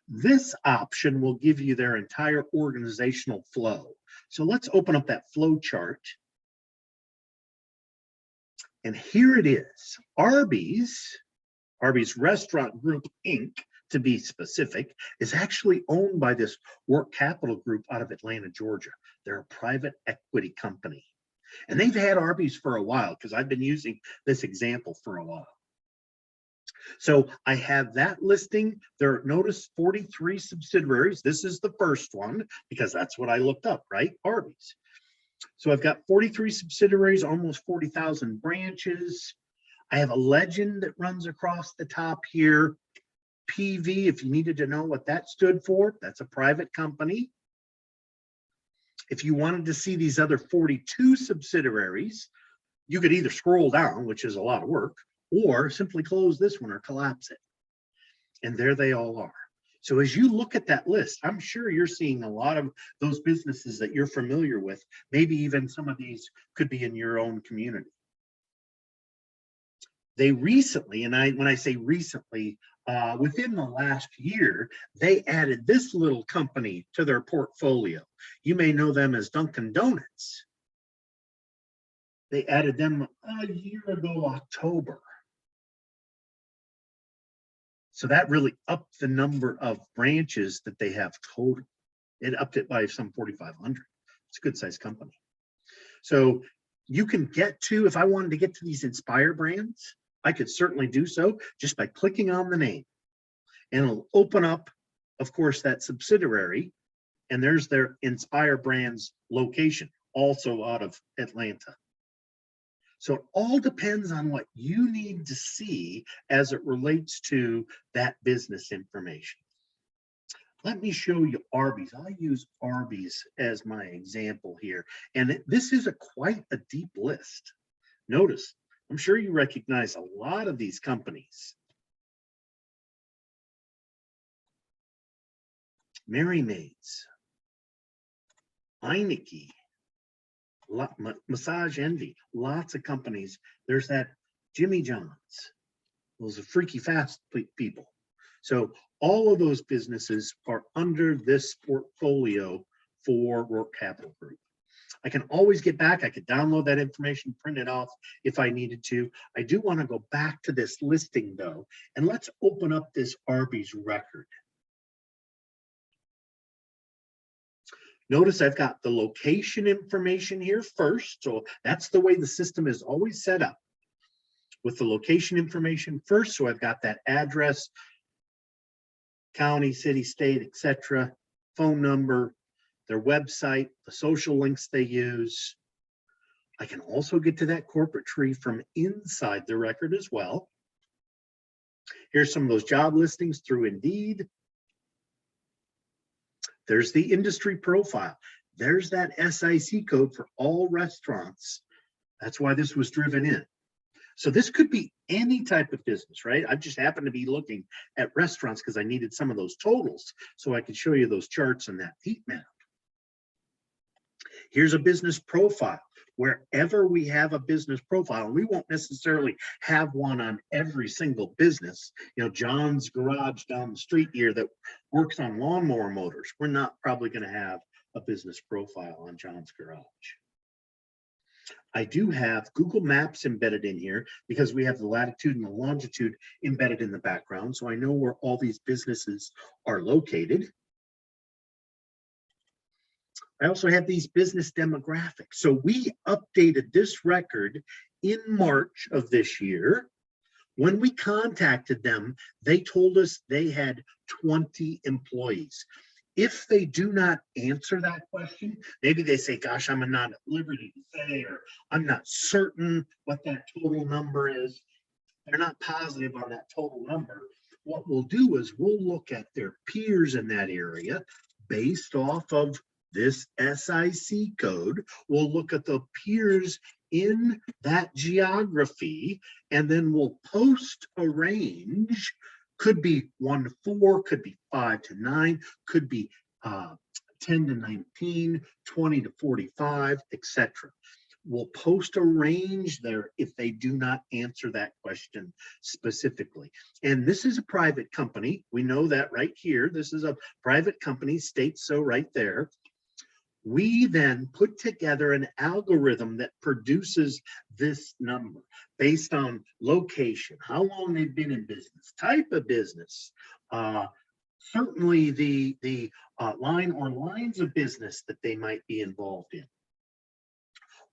This option will give you their entire organizational flow. So let's open up that flow chart. And here it is. Arby's Restaurant Group, Inc., to be specific, is actually owned by this Work Capital Group out of Atlanta, Georgia. They're a private equity company. And they've had Arby's for a while because I've been using this example for a while. So I have that listing there. Notice 43 subsidiaries. This is the first one because that's what I looked up, right? Arby's. So I've got 43 subsidiaries, almost 40,000 branches. I have a legend that runs across the top here. PV, if you needed to know what that stood for, that's a private company. If you wanted to see these other 42 subsidiaries, you could either scroll down, which is a lot of work, or simply close this one or collapse it. And there they all are. So as you look at that list, I'm sure you're seeing a lot of those businesses that you're familiar with. Maybe even some of these could be in your own community. They recently, and when I say recently, within the last year, they added this little company to their portfolio. You may know them as Dunkin' Donuts. They added them a year ago, October. So that really upped the number of branches that they have total. It upped it by some 4,500. It's a good sized company. So you can get to, if I wanted to get to these Inspire brands, I could certainly do so just by clicking on the name. And it'll open up, of course, that subsidiary. And there's their Inspire brands location, also out of Atlanta. So it all depends on what you need to see as it relates to that business information. Let me show you Arby's. I use Arby's as my example here. And this is quite a deep list. Notice, I'm sure you recognize a lot of these companies. Mary Maids, Heineke, Massage Envy, lots of companies. There's that Jimmy John's. Those are freaky fast people. So all of those businesses are under this portfolio for Rourke Capital Group. I can always get back. I could download that information, print it off if I needed to. I do want to go back to this listing though, and let's open up this Arby's record. Notice I've got the location information here first. So that's the way the system is always set up, with the location information first. So I've got that address, county, city, state, etc., phone number, their website, the social links they use. I can also get to that corporate tree from inside the record as well. Here's some of those job listings through Indeed. There's the industry profile. There's that SIC code for all restaurants. That's why this was driven in. So this could be any type of business, right? I just happened to be looking at restaurants because I needed some of those totals so I could show you those charts and that heat map. Here's a business profile. Wherever we have a business profile, and we won't necessarily have one on every single business. You know, John's Garage down the street here that works on lawnmower motors, we're not probably going to have a business profile on John's Garage. I do have Google Maps embedded in here because we have the latitude and the longitude embedded in the background, so I know where all these businesses are located. I also have these business demographics. So we updated this record in March of this year. When we contacted them, they told us they had 20 employees. If they do not answer that question, maybe they say, gosh, I'm not at liberty to say, or I'm not certain what that total number is. They're not positive on that total number. What we'll do is we'll look at their peers in that area based off of this SIC code. We'll look at the peers in that geography, and then we'll post a range. Could be 1 to 4, could be 5 to 9, could be 10 to 19, 20 to 45, etc. We'll post a range there if they do not answer that question specifically. And this is a private company. We know that right here. This is a private company, states so right there. We then put together an algorithm that produces this number based on location, how long they've been in business, type of business, certainly the line or lines of business that they might be involved in.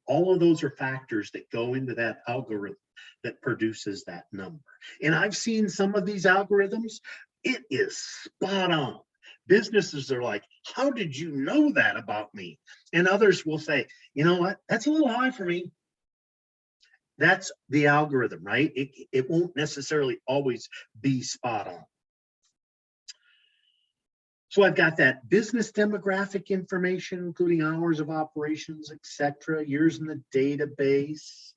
All of those are factors that go into that algorithm that produces that number. And I've seen some of these algorithms, it is spot on. Businesses are like, how did you know that about me? And others will say, you know what, that's a little high for me. That's the algorithm, right? It won't necessarily always be spot on. So I've got that business demographic information, including hours of operations, etc., years in the database.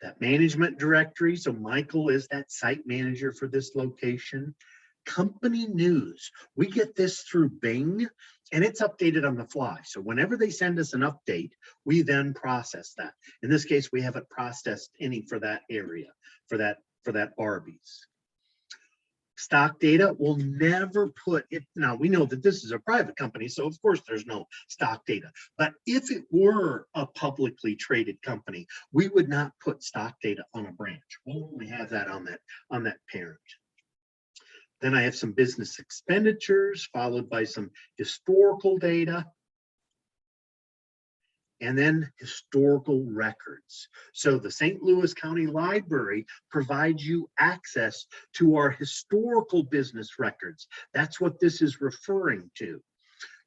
That management directory, so Michael is that site manager for this location. Company news, we get this through Bing, and it's updated on the fly. So whenever they send us an update, we then process that. In this case, we haven't processed any for that area, for that Arby's. Stock data will never put it. Now we know that this is a private company, so of course there's no stock data. But if it were a publicly traded company, we would not put stock data on a branch. We'll only have that on that parent. Then I have some business expenditures, followed by some historical data, and then historical records. So the St. Louis County Library provides you access to our historical business records. That's what this is referring to.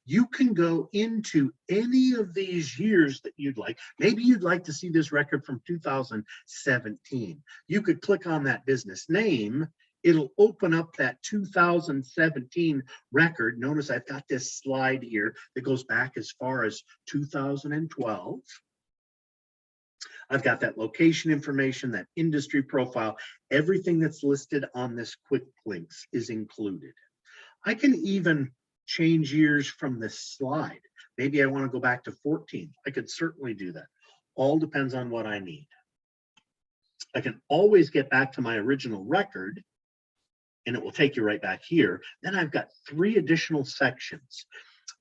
You can go into any of these years that you'd like. Maybe you'd like to see this record from 2017. You could click on that business name. It'll open up that 2017 record. Notice I've got this slide here that goes back as far as 2012. I've got that location information, that industry profile. Everything that's listed on this quick links is included. I can even change years from this slide. Maybe I want to go back to 14. I could certainly do that. All depends on what I need. I can always get back to my original record, and it will take you right back here. Then I've got 3 additional sections.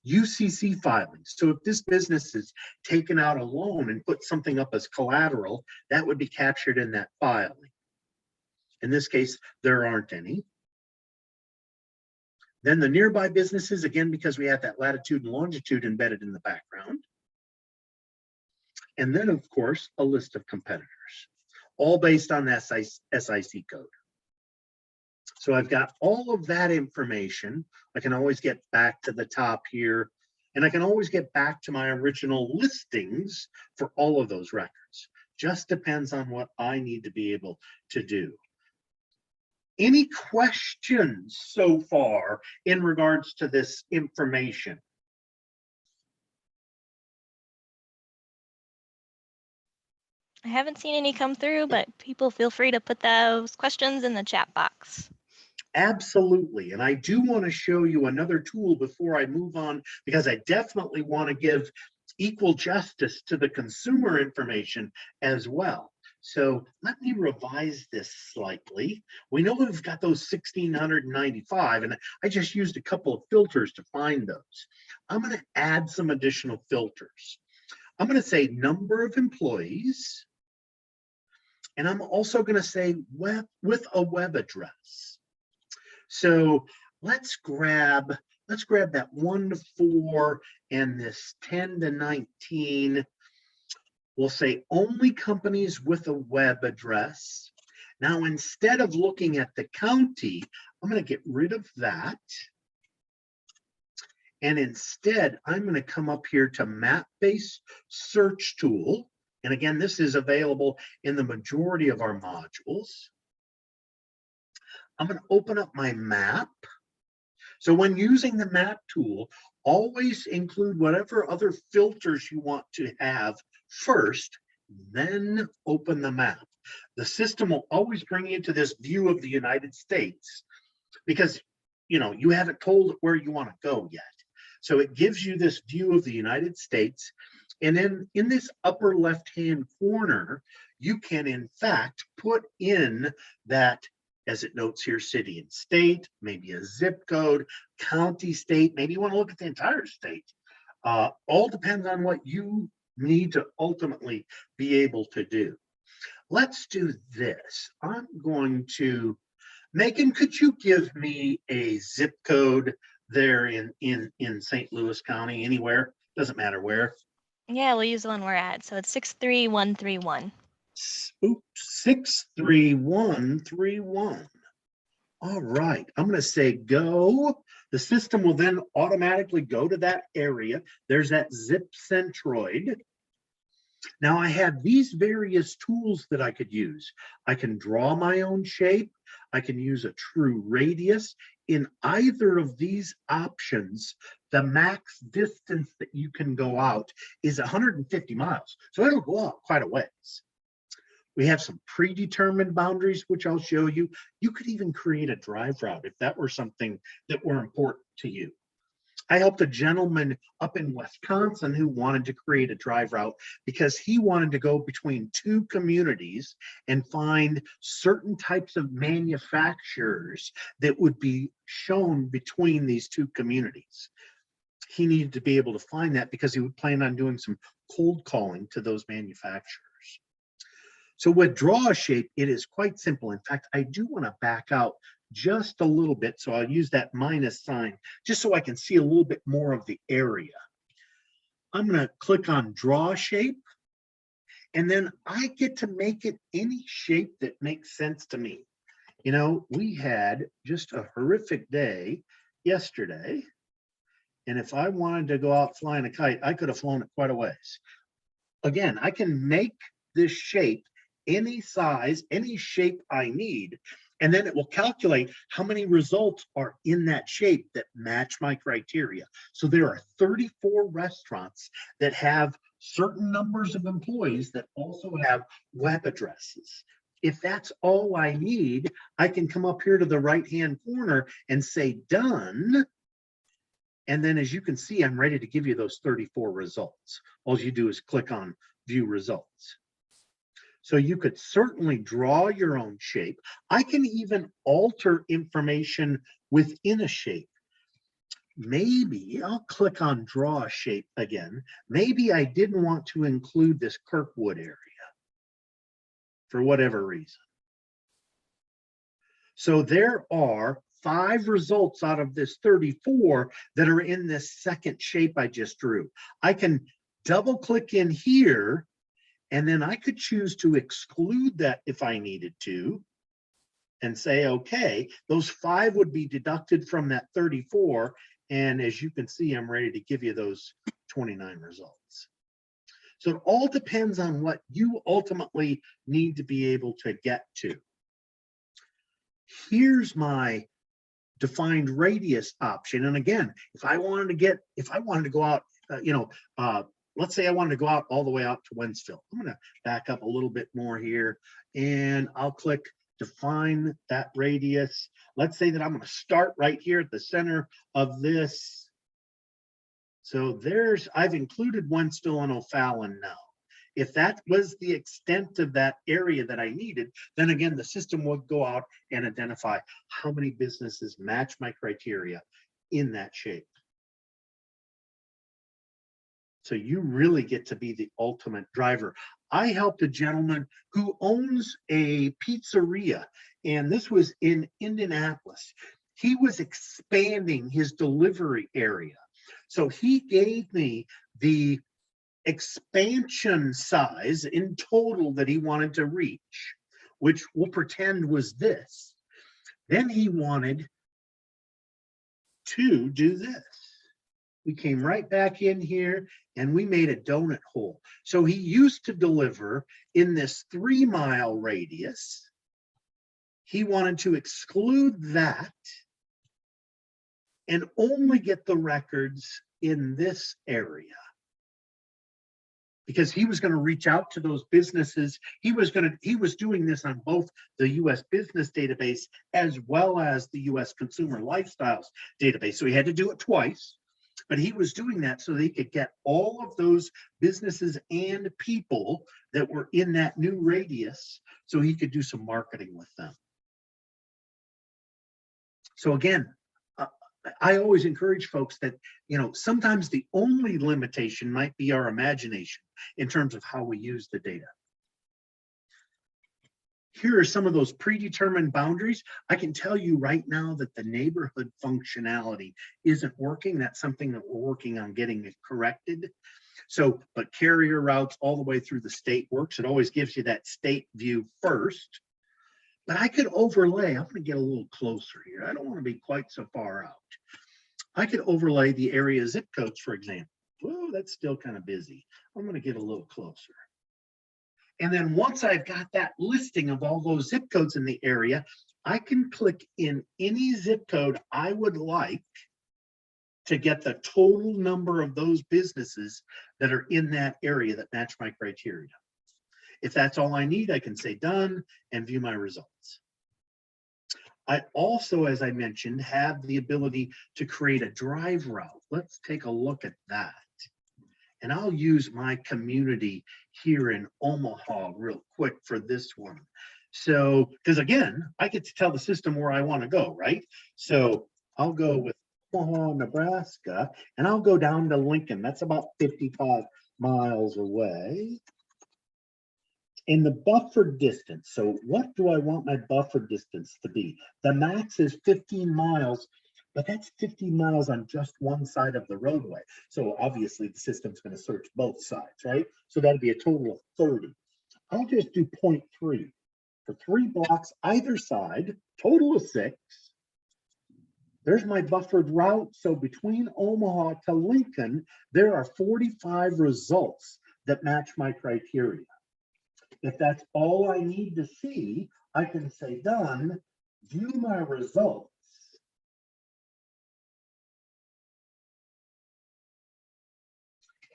UCC filings. So if this business is taken out a loan and put something up as collateral, that would be captured in that filing. In this case, there aren't any. Then the nearby businesses, again, because we have that latitude and longitude embedded in the background. And then, of course, a list of competitors, all based on the SIC code. So I've got all of that information. I can always get back to the top here, and I can always get back to my original listings for all of those records. Just depends on what I need to be able to do. Any questions so far in regards to this information? I haven't seen any come through, but people feel free to put those questions in the chat box. Absolutely. And I do want to show you another tool before I move on, because I definitely want to give equal justice to the consumer information as well. So let me revise this slightly. We know we've got those 1,695, and I just used a couple of filters to find those. I'm going to add some additional filters. I'm going to say number of employees, and I'm also going to say web with a web address. So let's grab that 1 to 4 and this 10 to 19. We'll say only companies with a web address. Now, instead of looking at the county, I'm going to get rid of that. And instead, I'm going to come up here to map-based search tool. And again, this is available in the majority of our modules. I'm going to open up my map. So when using the map tool, always include whatever other filters you want to have first, then open the map. The system will always bring you to this view of the United States because, you know, you haven't told it where you want to go yet. So it gives you this view of the United States. And then in this upper left-hand corner, you can in fact put in that, as it notes here, city and state, maybe a zip code, county, state, maybe you want to look at the entire state. All depends on what you need to ultimately be able to do. Let's do this. I'm going to, Megan, could you give me a zip code there in St. Louis County, anywhere? Doesn't matter where. Yeah, we'll use the one we're at. So it's 63131. Oops, 63131. All right, I'm going to say go. The system will then automatically go to that area. There's that zip centroid. Now I have these various tools that I could use. I can draw my own shape. I can use a true radius. In either of these options, the max distance that you can go out is 150 miles. So it'll go out quite a ways. We have some predetermined boundaries, which I'll show you. You could even create a drive route if that were something that were important to you. I helped a gentleman up in Wisconsin who wanted to create a drive route because he wanted to go between two communities and find certain types of manufacturers that would be shown between these two communities. He needed to be able to find that because he would plan on doing some cold calling to those manufacturers. So with draw a shape, it is quite simple. In fact, I do want to back out just a little bit. So I'll use that minus sign just so I can see a little bit more of the area. I'm going to click on draw shape, and then I get to make it any shape that makes sense to me. You know, we had just a horrific day yesterday. And if I wanted to go out flying a kite, I could have flown it quite a ways. Again, I can make this shape any size, any shape I need, and then it will calculate how many results are in that shape that match my criteria. So there are 34 restaurants that have certain numbers of employees that also have web addresses. If that's all I need, I can come up here to the right-hand corner and say done. And then as you can see, I'm ready to give you those 34 results. All you do is click on view results. So you could certainly draw your own shape. I can even alter information within a shape. Maybe I'll click on draw a shape again. Maybe I didn't want to include this Kirkwood area for whatever reason. So there are 5 results out of this 34 that are in this second shape I just drew. I can double click in here, and then I could choose to exclude that if I needed to and say, okay, those 5 would be deducted from that 34. And as you can see, I'm ready to give you those 29 results. So it all depends on what you ultimately need to be able to get to. Here's my defined radius option. And again, if I wanted to go out, let's say I wanted to go out all the way out to Wentzville. I'm going to back up a little bit more here, and I'll click define that radius. Let's say that I'm going to start right here at the center of this. So I've included Wentzville and O'Fallon now. If that was the extent of that area that I needed, then again, the system would go out and identify how many businesses match my criteria in that shape. So you really get to be the ultimate driver. I helped a gentleman who owns a pizzeria, and this was in Indianapolis. He was expanding his delivery area. So he gave me the expansion size in total that he wanted to reach, which we'll pretend was this. Then he wanted to do this. We came right back in here and we made a donut hole. So he used to deliver in this 3-mile radius. He wanted to exclude that and only get the records in this area, because he was going to reach out to those businesses. He was doing this on both the US business database as well as the US consumer lifestyles database. So he had to do it twice, but he was doing that so that he could get all of those businesses and people that were in that new radius so he could do some marketing with them. So again, I always encourage folks that, sometimes the only limitation might be our imagination in terms of how we use the data. Here are some of those predetermined boundaries. I can tell you right now that the neighborhood functionality isn't working. That's something that we're working on getting it corrected. So, but carrier routes all the way through the state works. It always gives you that state view first. But I could overlay, I'm going to get a little closer here. I don't want to be quite so far out. I could overlay the area zip codes, for example. Whoa, that's still kind of busy. I'm going to get a little closer. And then once I've got that listing of all those zip codes in the area, I can click in any zip code I would like to get the total number of those businesses that are in that area that match my criteria. If that's all I need, I can say done and view my results. I also, as I mentioned, have the ability to create a drive route. Let's take a look at that. And I'll use my community here in Omaha real quick for this one. So, because again, I get to tell the system where I want to go, right? So I'll go with Omaha, Nebraska, and I'll go down to Lincoln. That's about 55 miles away. In the buffer distance, so what do I want my buffer distance to be? The max is 15 miles, but that's 15 miles on just one side of the roadway. So obviously the system's going to search both sides, right? So that'd be a total of 30. I'll just do 0.3 for 3 blocks either side, total of 6. There's my buffered route. So between Omaha to Lincoln, there are 45 results that match my criteria. If that's all I need to see, I can say done, view my results.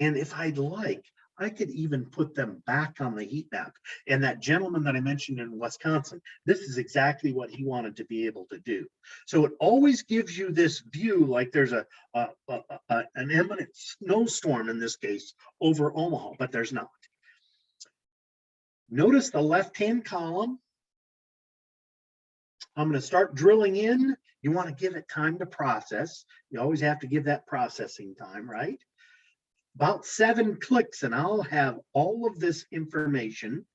And if I'd like, I could even put them back on the heat map. And that gentleman that I mentioned in Wisconsin, this is exactly what he wanted to be able to do. So it always gives you this view like there's an imminent snowstorm in this case over Omaha, but there's not. Notice the left-hand column. I'm going to start drilling in. You want to give it time to process. You always have to give that processing time, right? About 7 clicks and I'll have all of this information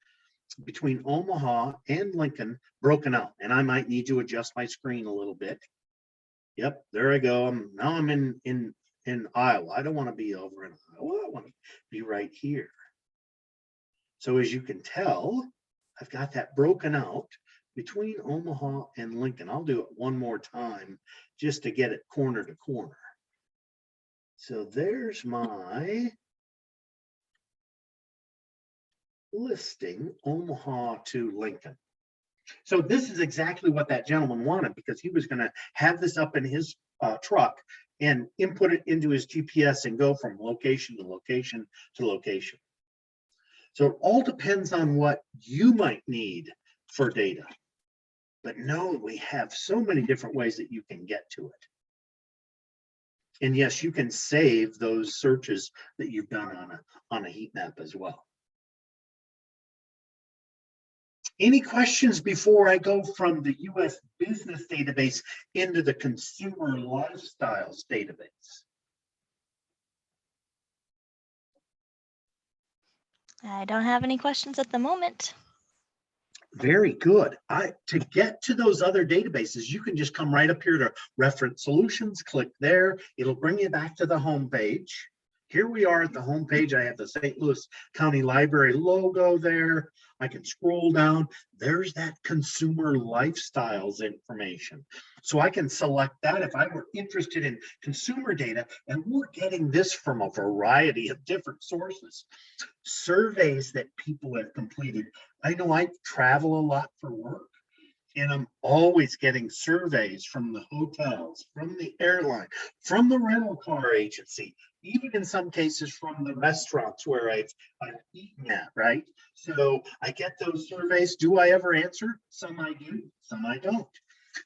between Omaha and Lincoln broken out. And I might need to adjust my screen a little bit. Yep, there I go. Now I'm in Iowa. I don't want to be over in Iowa. I want to be right here. So as you can tell, I've got that broken out between Omaha and Lincoln. I'll do it one more time just to get it corner to corner. So there's my listing, Omaha to Lincoln. So this is exactly what that gentleman wanted because he was going to have this up in his truck and input it into his GPS and go from location to location to location. So it all depends on what you might need for data. But no, we have so many different ways that you can get to it. And yes, you can save those searches that you've done on a heat map as well. Any questions before I go from the US business database into the consumer lifestyles database? I don't have any questions at the moment. Very good. To get to those other databases, you can just come right up here to Reference Solutions, click there. It'll bring you back to the home page. Here we are at the home page. I have the St. Louis County Library logo there. I can scroll down. There's that consumer lifestyles information. So I can select that if I were interested in consumer data, and we're getting this from a variety of different sources. Surveys that people have completed. I know I travel a lot for work, and I'm always getting surveys from the hotels, from the airline, from the rental car agency, even in some cases from the restaurants where I've eaten at, right? So I get those surveys. Do I ever answer? Some I do, some I don't.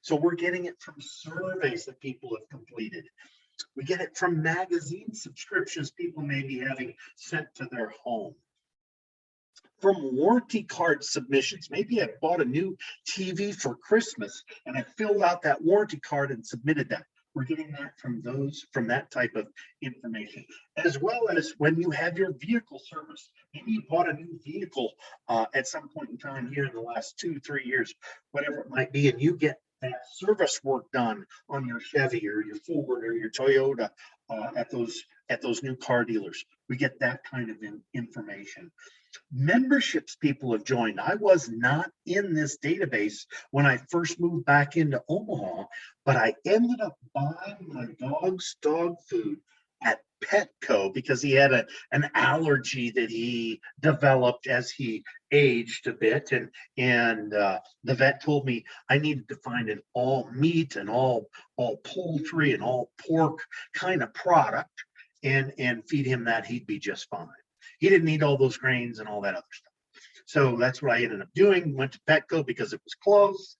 So we're getting it from surveys that people have completed. We get it from magazine subscriptions people may be having sent to their home. From warranty card submissions. Maybe I bought a new TV for Christmas and I filled out that warranty card and submitted that. We're getting that from that type of information, as well as when you have your vehicle service. Maybe you bought a new vehicle at some point in time here in the last 2-3 years, whatever it might be, and you get that service work done on your Chevy or your Ford or your Toyota at those new car dealers. We get that kind of information. Memberships people have joined. I was not in this database when I first moved back into Omaha, but I ended up buying my dog's dog food at Petco because he had an allergy that he developed as he aged a bit, and the vet told me I needed to find an all meat and all poultry and all pork kind of product and feed him that. He'd be just fine. He didn't eat all those grains and all that other stuff. So that's what I ended up doing. Went to Petco because it was close.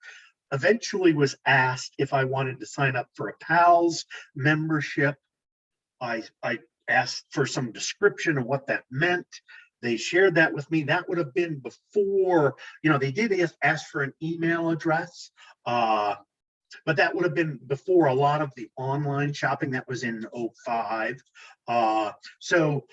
Eventually was asked if I wanted to sign up for a PALS membership. I asked for some description of what that meant. They shared that with me. That would have been before, they did ask for an email address, but that would have been before a lot of the online shopping. That was in 2005. So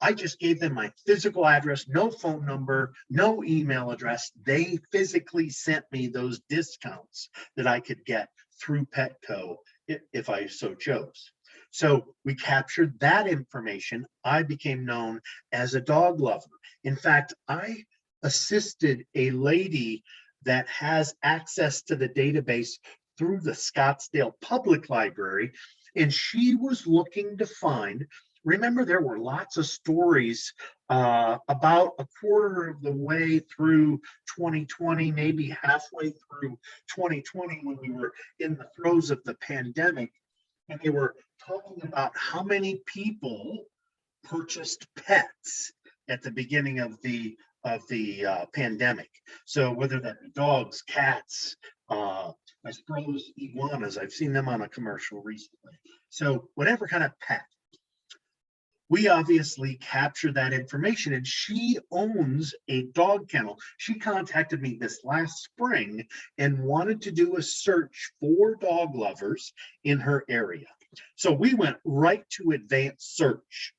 I just gave them my physical address, no phone number, no email address. They physically sent me those discounts that I could get through Petco if I so chose. So we captured that information. I became known as a dog lover. In fact, I assisted a lady that has access to the database through the Scottsdale Public Library, and she was looking to find. Remember, there were lots of stories about a quarter of the way through 2020, maybe halfway through 2020 when we were in the throes of the pandemic. And they were talking about how many people purchased pets at the beginning of the pandemic. So whether that be dogs, cats, I suppose iguanas, I've seen them on a commercial recently. So whatever kind of pet. We obviously capture that information, and she owns a dog kennel. She contacted me this last spring and wanted to do a search for dog lovers in her area. So we went right to advanced search,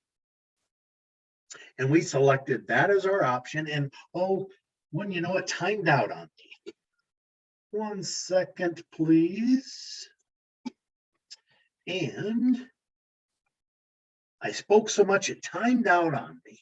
and we selected that as our option. And when you know it, timed out on me. 1 second, please. And I spoke so much, it timed out on me.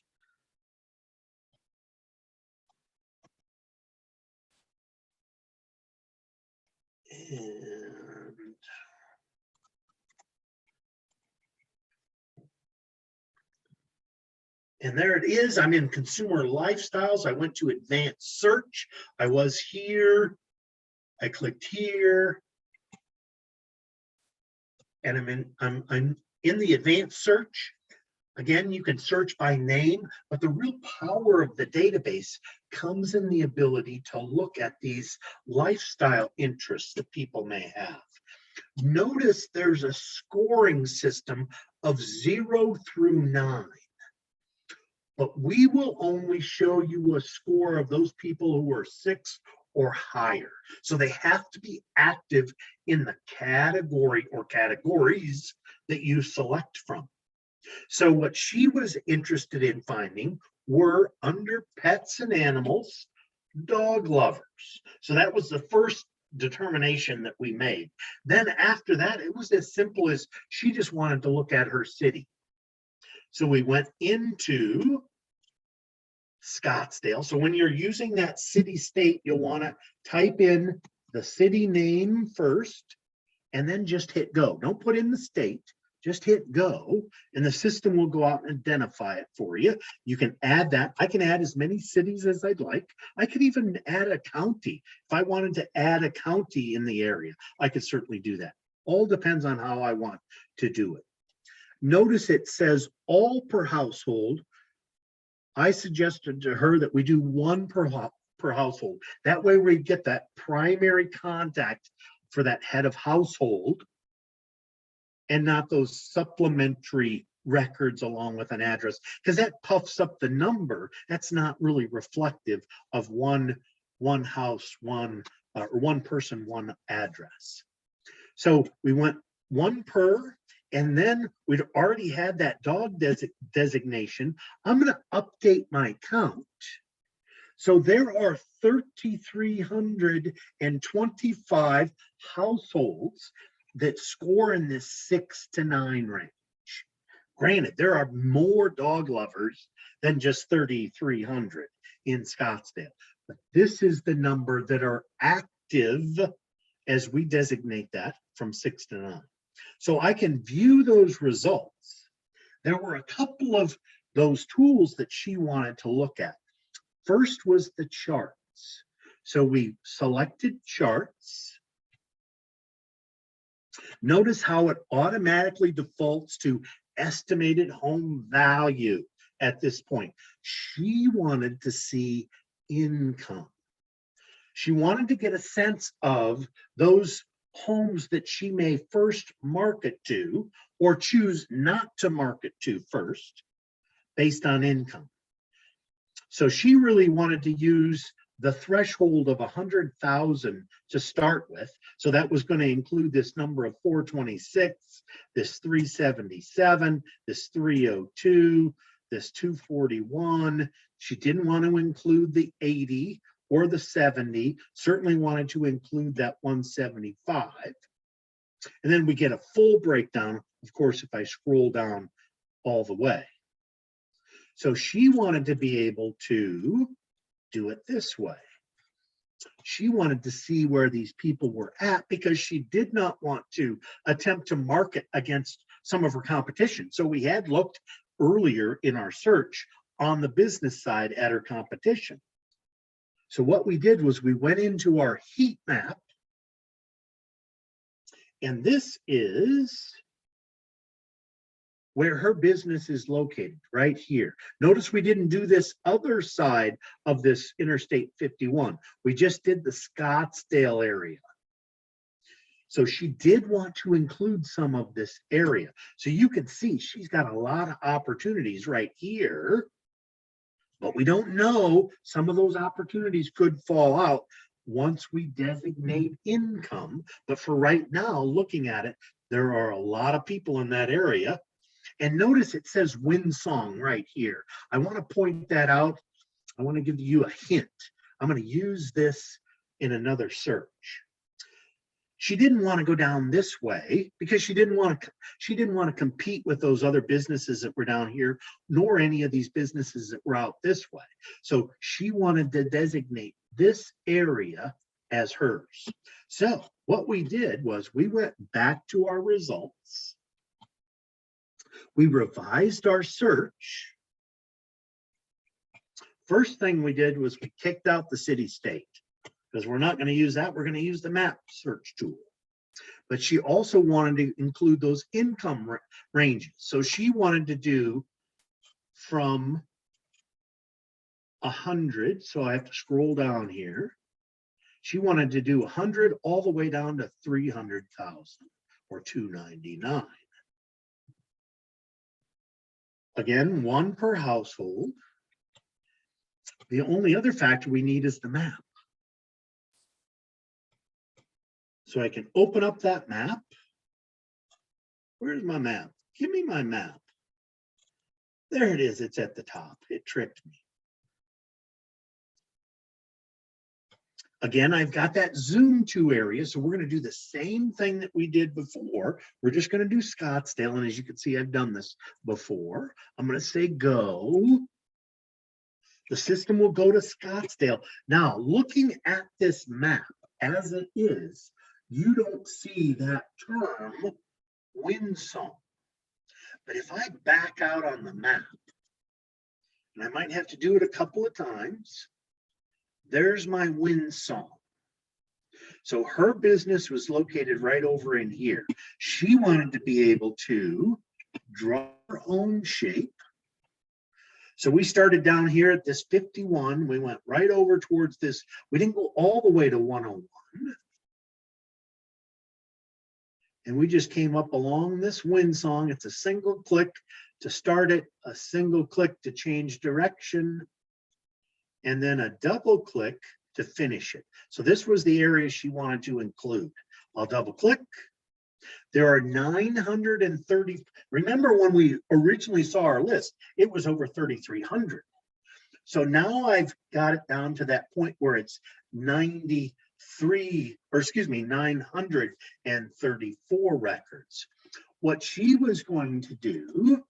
And there it is. I'm in consumer lifestyles. I went to advanced search. I was here. I clicked here. And I'm in the advanced search. Again, you can search by name, but the real power of the database comes in the ability to look at these lifestyle interests that people may have. Notice there's a scoring system of 0 through 9. But we will only show you a score of those people who are 6 or higher. So they have to be active in the category or categories that you select from. So what she was interested in finding were, under pets and animals, dog lovers. So that was the first determination that we made. Then after that, it was as simple as she just wanted to look at her city. So we went into Scottsdale. So when you're using that city state, you'll want to type in the city name first and then just hit go. Don't put in the state, just hit go, and the system will go out and identify it for you. You can add that. I can add as many cities as I'd like. I could even add a county. If I wanted to add a county in the area, I could certainly do that. All depends on how I want to do it. Notice it says all per household. I suggested to her that we do 1 per household. That way we get that primary contact for that head of household and not those supplementary records along with an address, because that puffs up the number. That's not really reflective of one house, one person, one address. So we went one per, and then we'd already had that dog designation. I'm going to update my count. So there are 3,325 households that score in this 6 to 9 range. Granted, there are more dog lovers than just 3,300 in Scottsdale, but this is the number that are active as we designate that from 6 to 9. So I can view those results. There were a couple of those tools that she wanted to look at. First was the charts. So we selected charts. Notice how it automatically defaults to estimated home value at this point. She wanted to see income. She wanted to get a sense of those homes that she may first market to or choose not to market to first based on income. So she really wanted to use the threshold of 100,000 to start with. So that was going to include this number of 426, this 377, this 302, this 241. She didn't want to include the 80 or the 70, certainly wanted to include that 175. And then we get a full breakdown, of course, if I scroll down all the way. So she wanted to be able to do it this way. She wanted to see where these people were at because she did not want to attempt to market against some of her competition. So we had looked earlier in our search on the business side at her competition. So what we did was we went into our heat map, and this is where her business is located, right here. Notice we didn't do this other side of this Interstate 51. We just did the Scottsdale area. So she did want to include some of this area. So you can see she's got a lot of opportunities right here, but we don't know. Some of those opportunities could fall out once we designate income. But for right now, looking at it, there are a lot of people in that area. And notice it says Winsong right here. I want to point that out. I want to give you a hint. I'm going to use this in another search. She didn't want to go down this way because she didn't want to compete with those other businesses that were down here, nor any of these businesses that were out this way. So she wanted to designate this area as hers. So what we did was we went back to our results. We revised our search. First thing we did was we kicked out the city-state because we're not going to use that. We're going to use the map search tool. But she also wanted to include those income ranges. So she wanted to do from 100. So I have to scroll down here. She wanted to do 100 all the way down to 300,000 or 299. Again, one per household. The only other factor we need is the map. So I can open up that map. Where's my map? Give me my map. There it is. It's at the top. It tricked me. Again, I've got that zoom to area. So we're going to do the same thing that we did before. We're just going to do Scottsdale. And as you can see, I've done this before. I'm going to say go. The system will go to Scottsdale. Now, looking at this map as it is, you don't see that term Winsong. But if I back out on the map, and I might have to do it a couple of times, there's my Winsong. So her business was located right over in here. She wanted to be able to draw her own shape. So we started down here at this 51. We went right over towards this. We didn't go all the way to 101. And we just came up along this Winsong. It's a single click to start it, a single click to change direction, and then a double click to finish it. So this was the area she wanted to include. I'll double click. There are 930. Remember when we originally saw our list, it was over 3,300. So now I've got it down to that point where it's 934 records. What she was going to do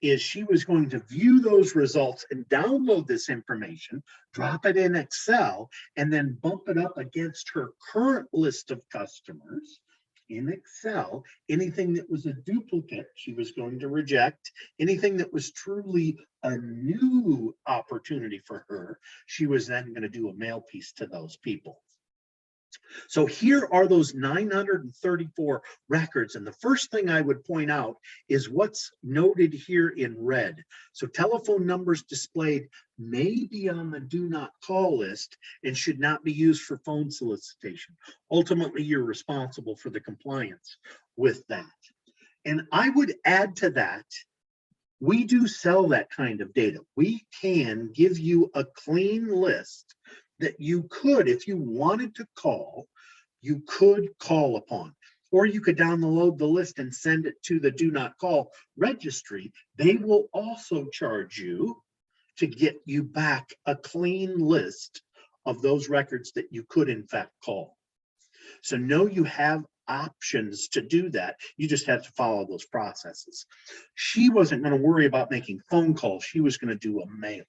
is she was going to view those results and download this information, drop it in Excel, and then bump it up against her current list of customers in Excel. Anything that was a duplicate, she was going to reject. Anything that was truly a new opportunity for her, she was then going to do a mail piece to those people. So here are those 934 records. And the first thing I would point out is what's noted here in red. So telephone numbers displayed may be on the do not call list and should not be used for phone solicitation. Ultimately, you're responsible for the compliance with that. And I would add to that, we do sell that kind of data. We can give you a clean list that you could, if you wanted to call, you could call upon. Or you could download the list and send it to the do not call registry. They will also charge you to get you back a clean list of those records that you could in fact call. So know you have options to do that. You just have to follow those processes. She wasn't going to worry about making phone calls. She was going to do a mailer.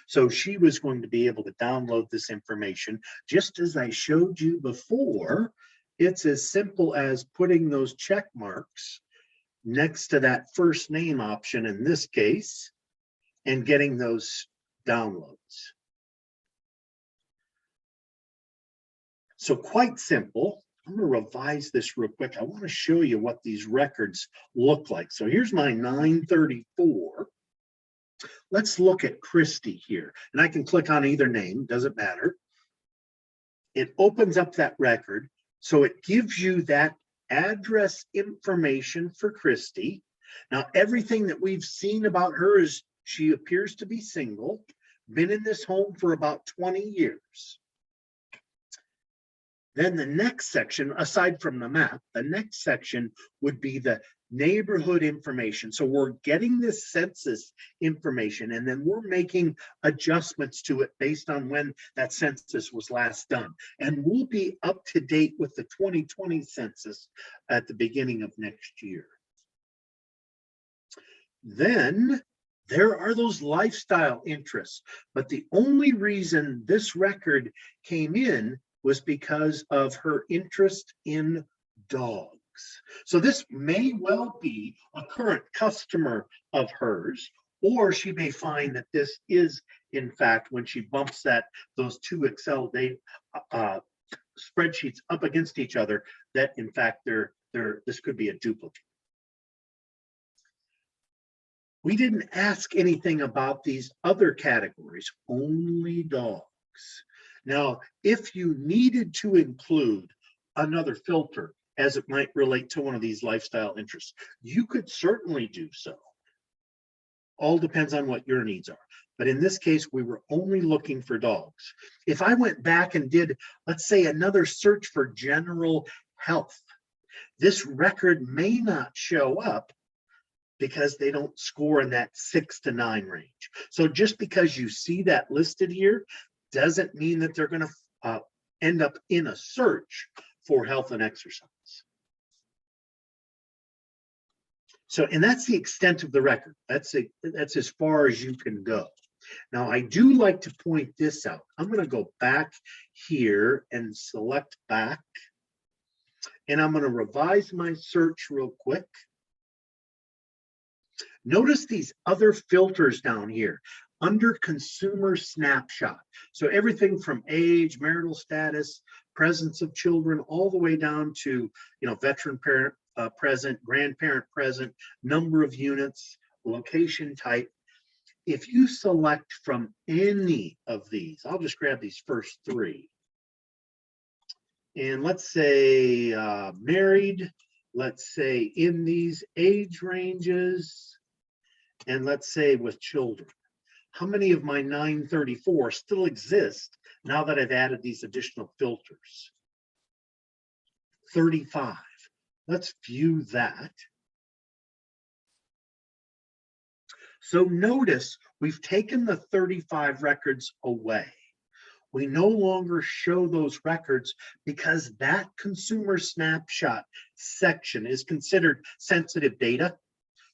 So she was going to be able to download this information. Just as I showed you before, it's as simple as putting those check marks next to that first name option in this case and getting those downloads. So quite simple. I'm going to revise this real quick. I want to show you what these records look like. So here's my 934. Let's look at Christy here, and I can click on either name, doesn't matter. It opens up that record, so it gives you that address information for Christy. Now, everything that we've seen about her is she appears to be single, been in this home for about 20 years. Then the next section, aside from the map, the next section would be the neighborhood information. So we're getting this census information, and then we're making adjustments to it based on when that census was last done. And we'll be up to date with the 2020 census at the beginning of next year. Then there are those lifestyle interests, but the only reason this record came in was because of her interest in dogs. So this may well be a current customer of hers, or she may find that this is, in fact, when she bumps those two Excel spreadsheets up against each other, that in fact this could be a duplicate. We didn't ask anything about these other categories, only dogs. Now, if you needed to include another filter as it might relate to one of these lifestyle interests, you could certainly do so. All depends on what your needs are. But in this case, we were only looking for dogs. If I went back and did, let's say, another search for general health, this record may not show up because they don't score in that 6 to 9 range. So just because you see that listed here doesn't mean that they're going to end up in a search for health and exercise. So, and that's the extent of the record. That's as far as you can go. Now, I do like to point this out. I'm going to go back here and select back, and I'm going to revise my search real quick. Notice these other filters down here under consumer snapshot. So everything from age, marital status, presence of children, all the way down to, veteran parent present, grandparent present, number of units, location type. If you select from any of these, I'll just grab these first 3. And let's say married, let's say in these age ranges, and let's say with children. How many of my 934 still exist now that I've added these additional filters? 35. Let's view that. So notice we've taken the 35 records away. We no longer show those records because that consumer snapshot section is considered sensitive data.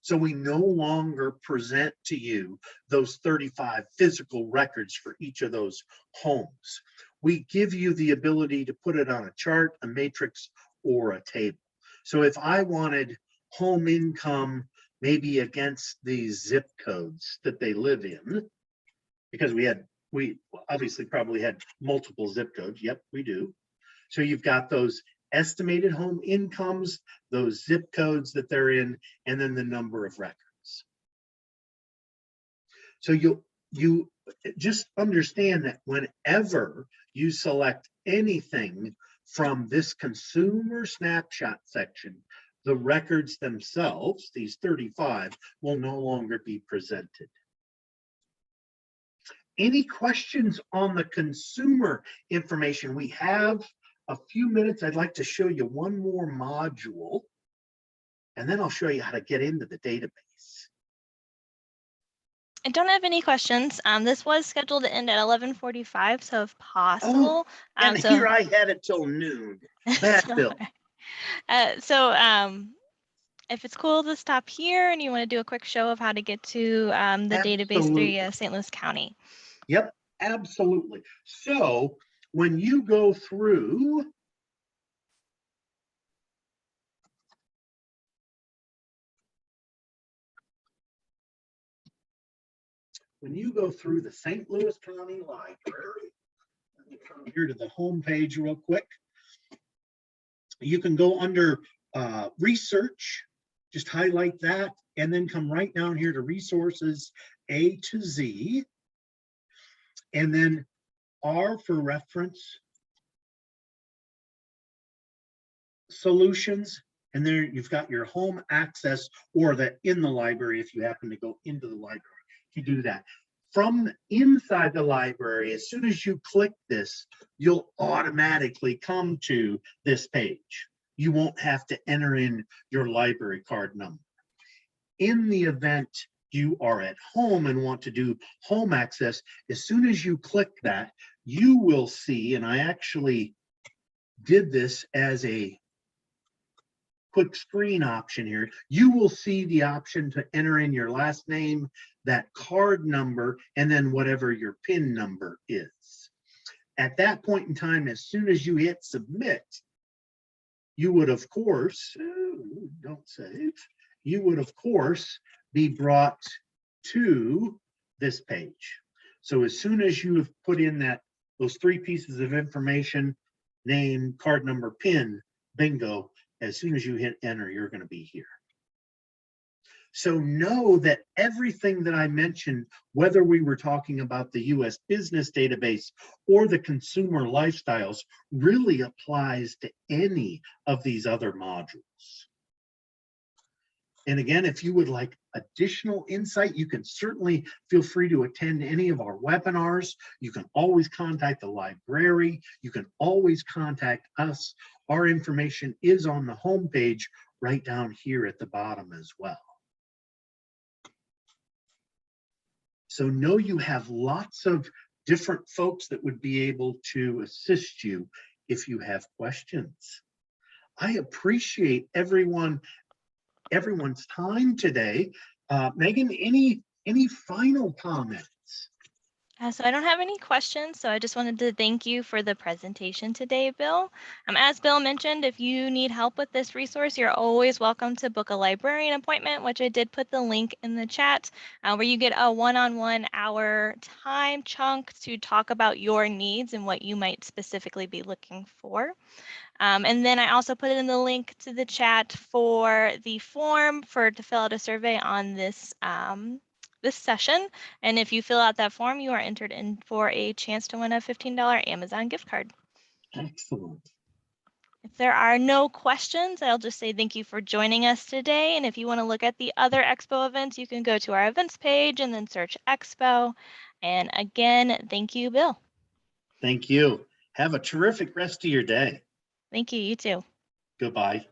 So we no longer present to you those 35 physical records for each of those homes. We give you the ability to put it on a chart, a matrix, or a table. So if I wanted home income, maybe against the zip codes that they live in, because we obviously probably had multiple zip codes. Yep, we do. So you've got those estimated home incomes, those zip codes that they're in, and then the number of records. So you just understand that whenever you select anything from this consumer snapshot section, the records themselves, these 35, will no longer be presented. Any questions on the consumer information? We have a few minutes. I'd like to show you one more module, and then I'll show you how to get into the database. I don't have any questions. This was scheduled to end at 11:45, so if possible. And here I had it till noon. Bad Bill. If it's cool to stop here and you want to do a quick show of how to get to the database through St. Louis County. Yep, absolutely. So when you go through, the St. Louis County Library, let me come here to the home page real quick. You can go under research, just highlight that, and then come right down here to resources A to Z, and then R for reference solutions, and there you've got your home access, or the in the library if you happen to go into the library to do that. From inside the library, as soon as you click this, you'll automatically come to this page. You won't have to enter in your library card number. In the event you are at home and want to do home access, as soon as you click that, you will see, and I actually did this as a quick screen option here, you will see the option to enter in your last name, that card number, and then whatever your PIN number is. At that point in time, as soon as you hit submit, you would, of course, don't save, you would, of course, be brought to this page. So as soon as you have put in those three pieces of information, name, card number, PIN, bingo, as soon as you hit enter, you're going to be here. So know that everything that I mentioned, whether we were talking about the US business database or the consumer lifestyles, really applies to any of these other modules. And again, if you would like additional insight, you can certainly feel free to attend any of our webinars. You can always contact the library. You can always contact us. Our information is on the homepage right down here at the bottom as well. So know you have lots of different folks that would be able to assist you if you have questions. I appreciate everyone's time today. Megan, any final comments? So I don't have any questions, so I just wanted to thank you for the presentation today, Bill. As Bill mentioned, if you need help with this resource, you're always welcome to book a librarian appointment, which I did put the link in the chat, where you get a one-on-one hour time chunk to talk about your needs and what you might specifically be looking for. And then I also put it in the link to the chat for the form to fill out a survey on this this session. And if you fill out that form, you are entered in for a chance to win a $15 Amazon gift card. Excellent. If there are no questions, I'll just say thank you for joining us today. And if you want to look at the other Expo events, you can go to our events page and then search Expo. And again, thank you, Bill. Thank you. Have a terrific rest of your day. Thank you. You too. Goodbye.